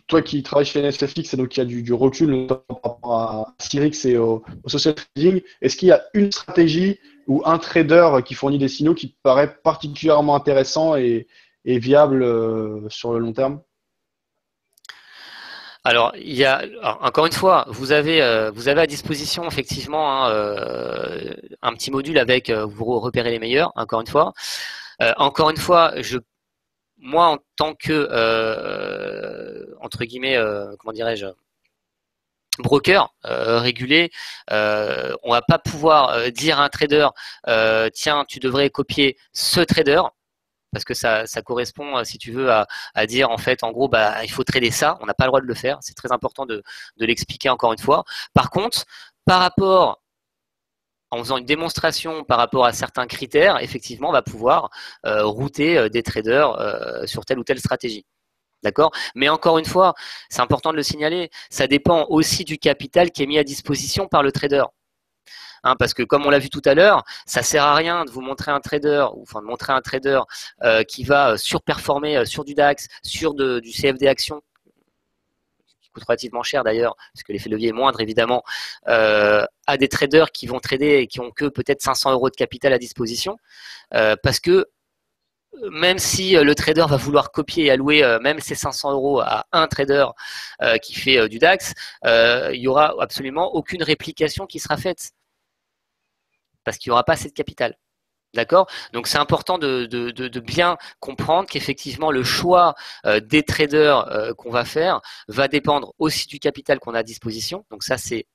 toi qui travailles chez NSFX et donc qui a du recul notamment par rapport à Cyrix et au social trading, est-ce qu'il y a une stratégie ou un trader qui fournit des signaux qui te paraît particulièrement intéressant et viable sur le long terme? Alors, encore une fois, vous avez à disposition effectivement hein, un petit module avec vous repérez les meilleurs. Encore une fois, moi en tant que entre guillemets, comment dirais-je, broker régulé, on va pas pouvoir dire à un trader, tiens, tu devrais copier ce trader. Parce que ça correspond, si tu veux, à dire en fait, en gros, bah, il faut trader ça. On n'a pas le droit de le faire. C'est très important de l'expliquer encore une fois. Par contre, par rapport, en faisant une démonstration par rapport à certains critères, effectivement, on va pouvoir router des traders sur telle ou telle stratégie. D'accord? Mais encore une fois, c'est important de le signaler, ça dépend aussi du capital qui est mis à disposition par le trader. Hein, parce que comme on l'a vu tout à l'heure, ça sert à rien de vous montrer un trader, ou enfin de montrer un trader qui va surperformer sur du DAX, sur du CFD action, qui coûte relativement cher d'ailleurs, parce que l'effet de levier est moindre évidemment, à des traders qui vont trader et qui ont que peut-être 500 € de capital à disposition, parce que même si le trader va vouloir copier et allouer même ses 500 euros à un trader qui fait du DAX, il y aura absolument aucune réplication qui sera faite parce qu'il n'y aura pas assez de capital. D'accord? Donc c'est important de bien comprendre qu'effectivement le choix des traders qu'on va faire va dépendre aussi du capital qu'on a à disposition. Donc ça c'est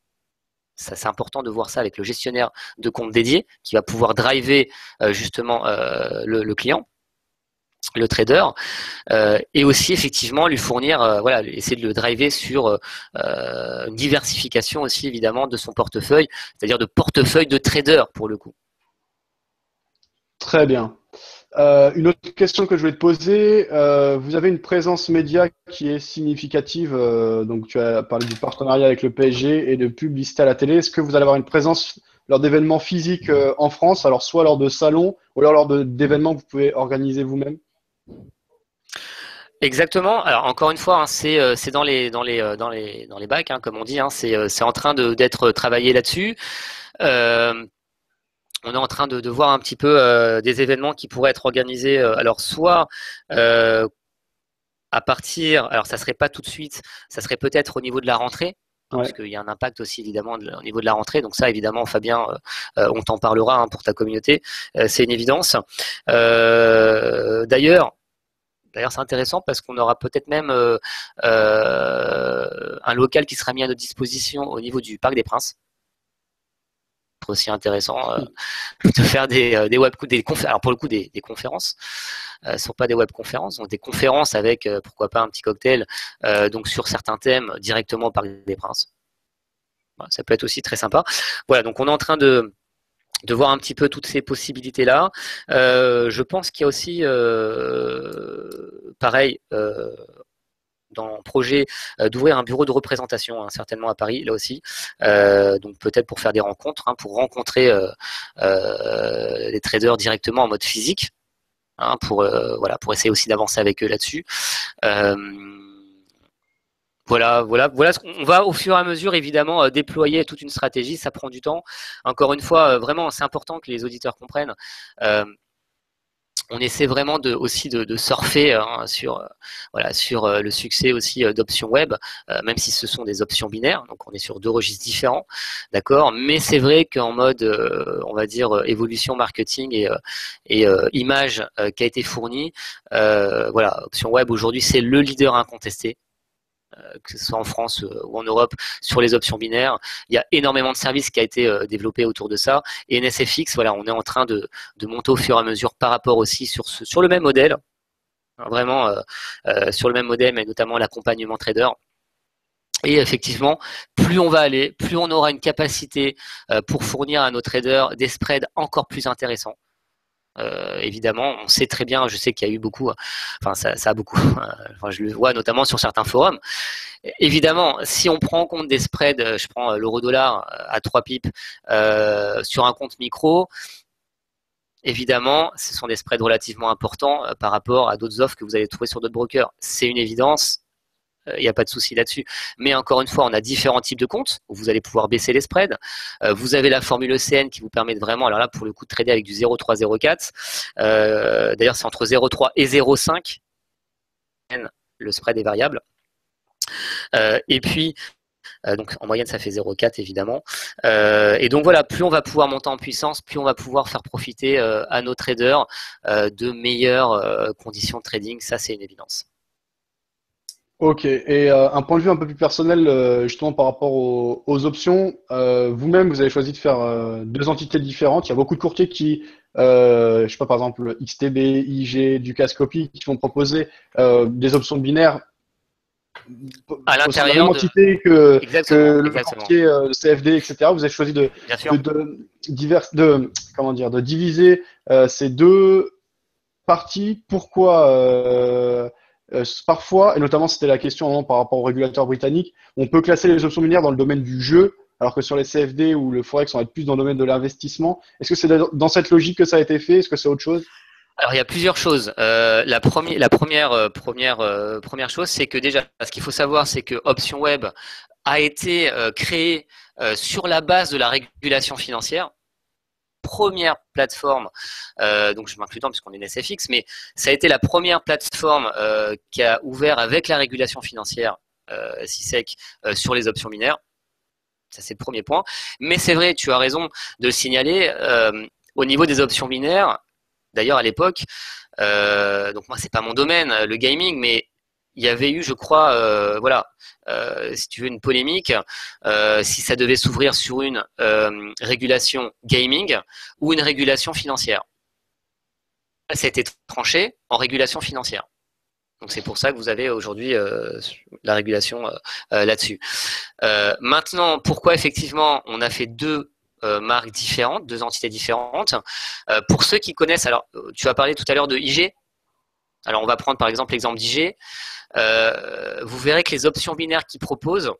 important de voir ça avec le gestionnaire de compte dédié qui va pouvoir driver justement le client, le trader, et aussi effectivement lui fournir, voilà, essayer de le driver sur une diversification aussi évidemment de son portefeuille, c'est-à-dire de portefeuille de trader pour le coup. Très bien. Une autre question que je voulais te poser, vous avez une présence média qui est significative, donc tu as parlé du partenariat avec le PSG et de publicité à la télé. Est-ce que vous allez avoir une présence lors d'événements physiques en France, alors soit lors de salons ou alors lors d'événements que vous pouvez organiser vous-même? Exactement. Alors encore une fois, hein, c'est dans les bacs, hein, comme on dit. Hein, c'est en train d'être travaillé là-dessus. On est en train de voir un petit peu des événements qui pourraient être organisés. Alors soit à partir, alors ça serait pas tout de suite, ça serait peut-être au niveau de la rentrée. Hein, Ouais. parce qu'il y a un impact aussi évidemment au niveau de la rentrée. Donc ça, évidemment, Fabien, on t'en parlera hein, pour ta communauté. C'est une évidence. D'ailleurs, c'est intéressant parce qu'on aura peut-être même un local qui sera mis à notre disposition au niveau du Parc des Princes. Aussi intéressant de faire des web conférences. Alors pour le coup des conférences, ce ne sont pas des web conférences, donc des conférences avec pourquoi pas un petit cocktail donc sur certains thèmes directement au Parc des Princes. Voilà, ça peut être aussi très sympa. Voilà, donc on est en train de voir un petit peu toutes ces possibilités-là. Je pense qu'il y a aussi, pareil, dans le projet d'ouvrir un bureau de représentation, hein, certainement à Paris, là aussi. Donc peut-être pour faire des rencontres, hein, pour rencontrer les traders directement en mode physique, hein, pour essayer aussi d'avancer avec eux là-dessus. Voilà ce qu'on va au fur et à mesure évidemment déployer toute une stratégie, ça prend du temps. Encore une fois, vraiment, c'est important que les auditeurs comprennent. On essaie vraiment aussi de surfer hein, sur le succès aussi d'options web, même si ce sont des options binaires, donc on est sur deux registres différents, d'accord. Mais c'est vrai qu'en mode, on va dire évolution marketing et image qui a été fournie, options web aujourd'hui c'est le leader incontesté. Que ce soit en France ou en Europe, sur les options binaires. Il y a énormément de services qui a été développé autour de ça. Et NSFX, voilà, on est en train de monter au fur et à mesure par rapport aussi sur le même modèle, vraiment sur le même modèle, mais notamment l'accompagnement trader. Et effectivement, plus on va aller, plus on aura une capacité pour fournir à nos traders des spreads encore plus intéressants. Évidemment, on sait très bien, je sais qu'il y a eu beaucoup, ça a beaucoup, je le vois notamment sur certains forums. Évidemment, si on prend en compte des spreads, je prends l'euro-dollar à 3 pips sur un compte micro, évidemment, ce sont des spreads relativement importants par rapport à d'autres offres que vous allez trouver sur d'autres brokers. C'est une évidence. Il n'y a pas de souci là-dessus. Mais encore une fois, on a différents types de comptes où vous allez pouvoir baisser les spreads. Vous avez la formule ECN qui vous permet de vraiment, alors là, pour le coup, de trader avec du 0,3, 0,4. D'ailleurs, c'est entre 0,3 et 0,5. Le spread est variable. Et puis, donc en moyenne, ça fait 0,4 évidemment. Et donc voilà, plus on va pouvoir monter en puissance, plus on va pouvoir faire profiter à nos traders de meilleures conditions de trading. Ça, c'est une évidence. Ok, et un point de vue un peu plus personnel, justement par rapport aux options, vous-même, vous avez choisi de faire deux entités différentes. Il y a beaucoup de courtiers qui, je sais pas, par exemple, XTB, IG, Ducascopy, qui vont proposer des options binaires À au sein de la l'intérieur même de... entité que Exactement, le exactement. courtier CFD, etc. Vous avez choisi Bien sûr. comment dire, de diviser ces deux parties. Pourquoi parfois, et notamment c'était la question hein, par rapport au régulateur britannique, on peut classer les options binaires dans le domaine du jeu, alors que sur les CFD ou le Forex, on va être plus dans le domaine de l'investissement. Est-ce que c'est dans cette logique que ça a été fait? Est-ce que c'est autre chose? Alors il y a plusieurs choses. La première chose, c'est que déjà, ce qu'il faut savoir, c'est que Option Web a été créé sur la base de la régulation financière. première plateforme, donc je m'inclus dedans puisqu'on est une SFX, mais ça a été la première plateforme qui a ouvert avec la régulation financière SISEC sur les options binaires. Ça, c'est le premier point. Mais c'est vrai, tu as raison de le signaler, au niveau des options binaires, d'ailleurs à l'époque, donc moi c'est pas mon domaine, le gaming, mais il y avait eu, je crois, voilà, si tu veux, une polémique, si ça devait s'ouvrir sur une régulation gaming ou une régulation financière. Ça a été tranché en régulation financière. Donc c'est pour ça que vous avez aujourd'hui la régulation là-dessus. Maintenant, pourquoi effectivement on a fait deux marques différentes, deux entités différentes. Pour ceux qui connaissent, alors tu as parlé tout à l'heure de IG. Alors on va prendre par exemple l'exemple d'IG. Vous verrez que les options binaires qu'ils proposent,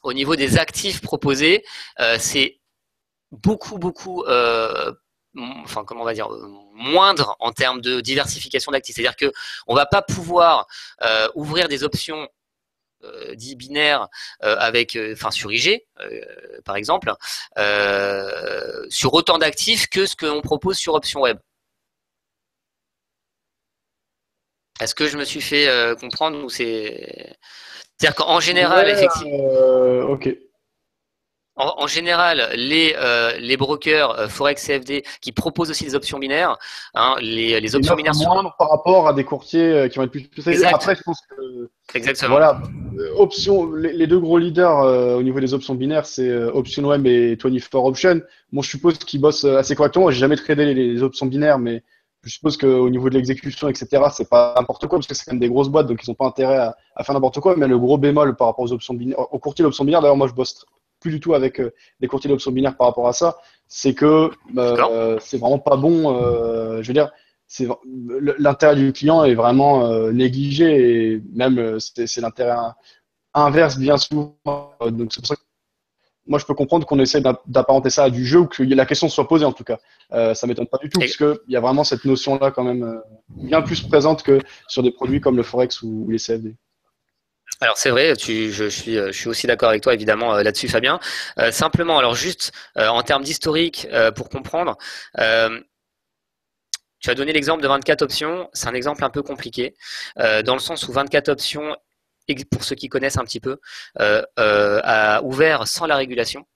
au niveau des actifs proposés, c'est beaucoup, enfin comment on va dire, moindre en termes de diversification d'actifs. C'est-à-dire que on va pas pouvoir ouvrir des options dits binaires avec, enfin sur IG par exemple, sur autant d'actifs que ce qu'on propose sur option web. Est-ce que je me suis fait comprendre ou c'est-à-dire qu'en général, Ouais, effectivement, ok. en général, les brokers Forex CFD qui proposent aussi des options binaires, hein, les Une options offre binaires sur moindre par rapport à des courtiers qui vont être plus spécialisés. exact, Après, je pense que exactement. voilà, les deux gros leaders au niveau des options binaires, c'est OptionWeb et 24 Option. Bon, je suppose qu'ils bossent assez correctement. J'ai jamais tradé les options binaires, mais je suppose qu'au niveau de l'exécution, etc., c'est pas n'importe quoi parce que c'est quand même des grosses boîtes, donc ils n'ont pas intérêt à faire n'importe quoi. Mais le gros bémol par rapport aux options binaires, aux courtiers d'options binaires, d'ailleurs, moi, je bosse plus du tout avec les courtiers d'options binaires par rapport à ça, c'est que D'accord. c'est vraiment pas bon. Je veux dire, l'intérêt du client est vraiment négligé et même c'est l'intérêt inverse bien souvent. Donc c'est pour ça que moi je peux comprendre qu'on essaie d'apparenter ça à du jeu ou que la question soit posée en tout cas. Ça m'étonne pas du tout parce qu'il y a vraiment cette notion-là quand même bien plus présente que sur des produits comme le Forex ou les CFD. Alors c'est vrai, je suis aussi d'accord avec toi évidemment là-dessus, Fabien. Simplement, alors juste en termes d'historique pour comprendre. Tu as donné l'exemple de 24 options, c'est un exemple un peu compliqué, dans le sens où 24 options, pour ceux qui connaissent un petit peu, a ouvert sans la régulation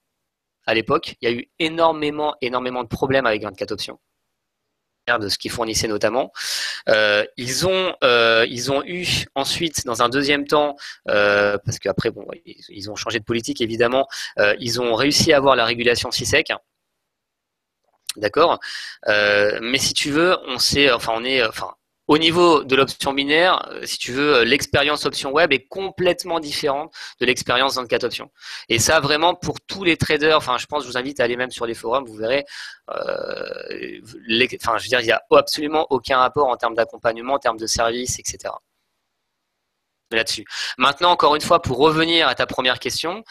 à l'époque. Il y a eu énormément de problèmes avec 24 options, de ce qu'ils fournissaient notamment. Ils ont eu ensuite, dans un deuxième temps, parce qu'après, bon, ils ont changé de politique évidemment, ils ont réussi à avoir la régulation SISEC. D'accord, mais si tu veux, au niveau de l'option binaire, si tu veux, l'expérience option web est complètement différente de l'expérience 24 options. Et ça, vraiment, pour tous les traders, enfin, je pense, je vous invite à aller même sur les forums, vous verrez, je veux dire, il n'y a absolument aucun rapport en termes d'accompagnement, en termes de service, etc. Là-dessus. Maintenant, encore une fois, pour revenir à ta première question,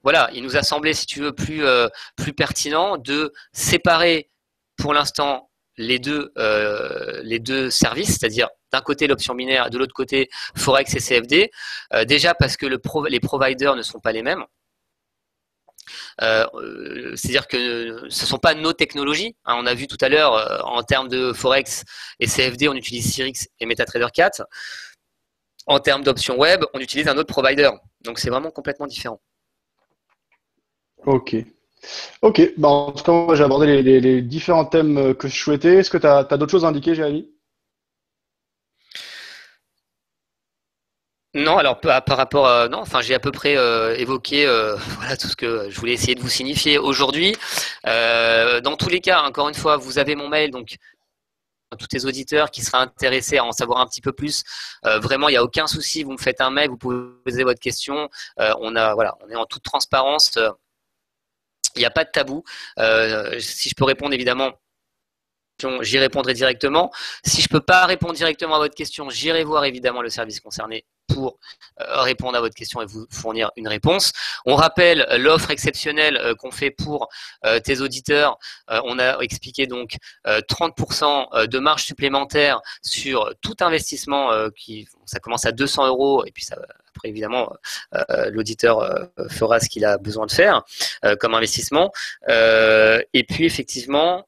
voilà, il nous a semblé, si tu veux, plus pertinent de séparer pour l'instant les deux services, c'est-à-dire d'un côté l'option binaire, de l'autre côté Forex et CFD, déjà parce que les providers ne sont pas les mêmes. C'est-à-dire que ce ne sont pas nos technologies. Hein, on a vu tout à l'heure, en termes de Forex et CFD, on utilise Cyrix et MetaTrader 4. En termes d'options web, on utilise un autre provider. Donc, c'est vraiment complètement différent. Ok. Ok. Bah, en tout cas, moi, j'ai abordé les différents thèmes que je souhaitais. Est-ce que tu as d'autres choses à indiquer, Jérémy? Non, alors par rapport à non, enfin j'ai à peu près évoqué voilà tout ce que je voulais essayer de vous signifier aujourd'hui. Dans tous les cas, encore une fois, vous avez mon mail, donc tous les auditeurs qui seraient intéressés à en savoir un petit peu plus, vraiment il n'y a aucun souci, vous me faites un mail, vous pouvez poser votre question. On est en toute transparence, il n'y a pas de tabou. Si je peux répondre évidemment, j'y répondrai directement. Si je peux pas répondre directement à votre question, j'irai voir évidemment le service concerné pour répondre à votre question et vous fournir une réponse. On rappelle l'offre exceptionnelle qu'on fait pour tes auditeurs. On a expliqué donc 30% de marge supplémentaire sur tout investissement ça commence à 200 € et puis ça Après, évidemment, l'auditeur fera ce qu'il a besoin de faire comme investissement. Et puis, effectivement,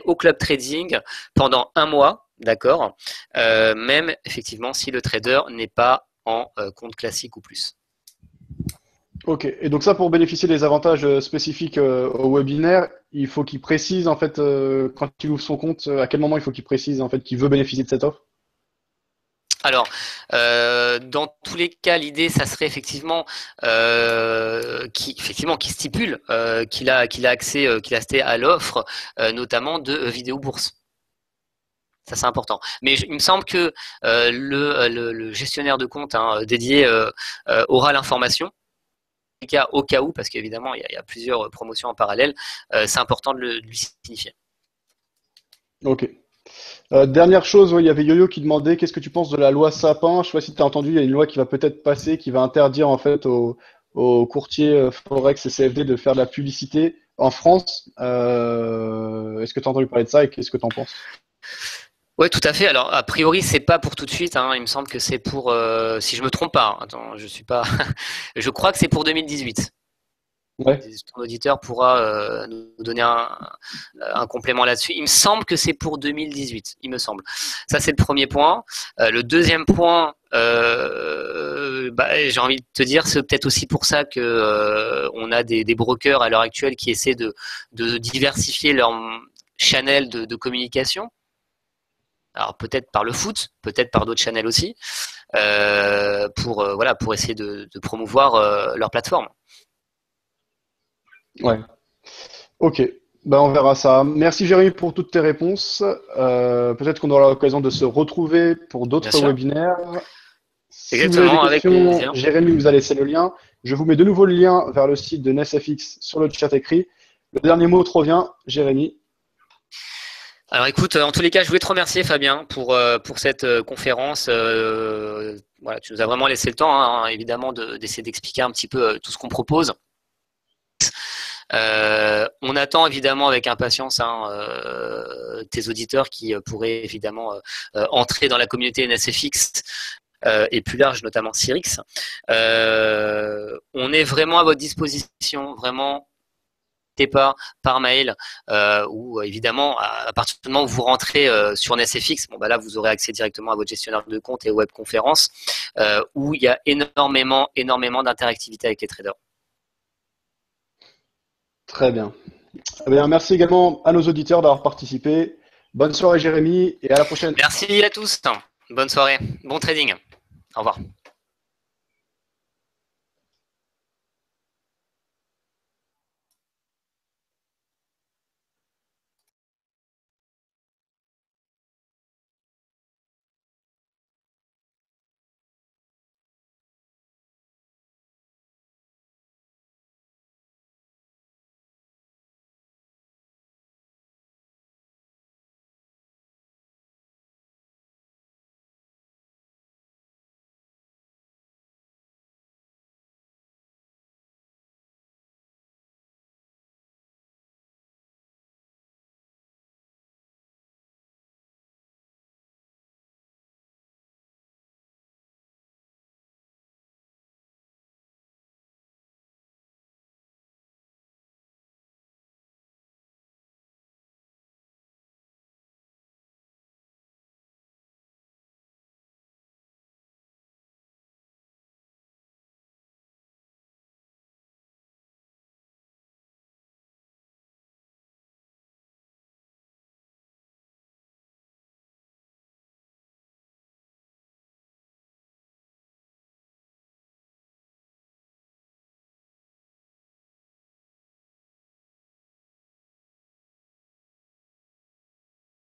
au club trading pendant un mois, d'accord, même effectivement si le trader n'est pas en compte classique ou plus. Ok, et donc ça, pour bénéficier des avantages spécifiques au webinaire, il faut qu'il précise en fait quand il ouvre son compte, à quel moment il faut qu'il précise en fait qu'il veut bénéficier de cette offre? Alors, dans tous les cas, l'idée, ça serait effectivement qui stipule qu'il a accès à l'offre, notamment de vidéo bourse. Ça, c'est important. Mais il me semble que le gestionnaire de compte dédié aura l'information. Au cas où, parce qu'évidemment, il y a plusieurs promotions en parallèle, c'est important de lui signifier. Ok. Dernière chose, ouais, il y avait Yo-Yo qui demandait qu'est-ce que tu penses de la loi Sapin? Je sais pas si tu as entendu, il y a une loi qui va peut-être passer, qui va interdire en fait aux courtiers Forex et CFD de faire de la publicité en France. Est-ce que tu as entendu parler de ça et qu'est-ce que tu en penses? Ouais, tout à fait. Alors, a priori, c'est pas pour tout de suite. Il me semble que c'est pour, si je me trompe pas. Attends, je suis pas. Je crois que c'est pour 2018. Ouais. Ton auditeur pourra nous donner un complément là-dessus. Il me semble que c'est pour 2018, il me semble. Ça, c'est le premier point. Le deuxième point, j'ai envie de te dire, c'est peut-être aussi pour ça que on a des brokers à l'heure actuelle qui essaient de diversifier leur channel de communication. Alors peut-être par le foot, peut-être par d'autres channels aussi, pour essayer de promouvoir leur plateforme. Ouais. Ok. Ben, on verra ça. Merci Jérémy pour toutes tes réponses. Peut-être qu'on aura l'occasion de se retrouver pour Bien d'autres sûr. webinaires. Si vous avez des Exactement, avec questions, plaisir. Jérémy vous a laissé le lien. Je vous mets de nouveau le lien vers le site de NestFX sur le chat écrit. Le dernier mot te revient, Jérémy. Alors écoute, en tous les cas, je voulais te remercier Fabien pour cette conférence. Voilà, tu nous as vraiment laissé le temps, évidemment, d'essayer d'expliquer un petit peu tout ce qu'on propose. On attend évidemment avec impatience tes auditeurs qui pourraient évidemment entrer dans la communauté NSFX et plus large, notamment Cyrix. On est vraiment à votre disposition, vraiment. Pas par mail ou évidemment à partir du moment où vous rentrez sur NSFX, là vous aurez accès directement à votre gestionnaire de compte et webconférence où il y a énormément d'interactivité avec les traders. Très bien. Eh bien. Merci également à nos auditeurs d'avoir participé. Bonne soirée Jérémy et à la prochaine. Merci à tous. Bonne soirée. Bon trading. Au revoir.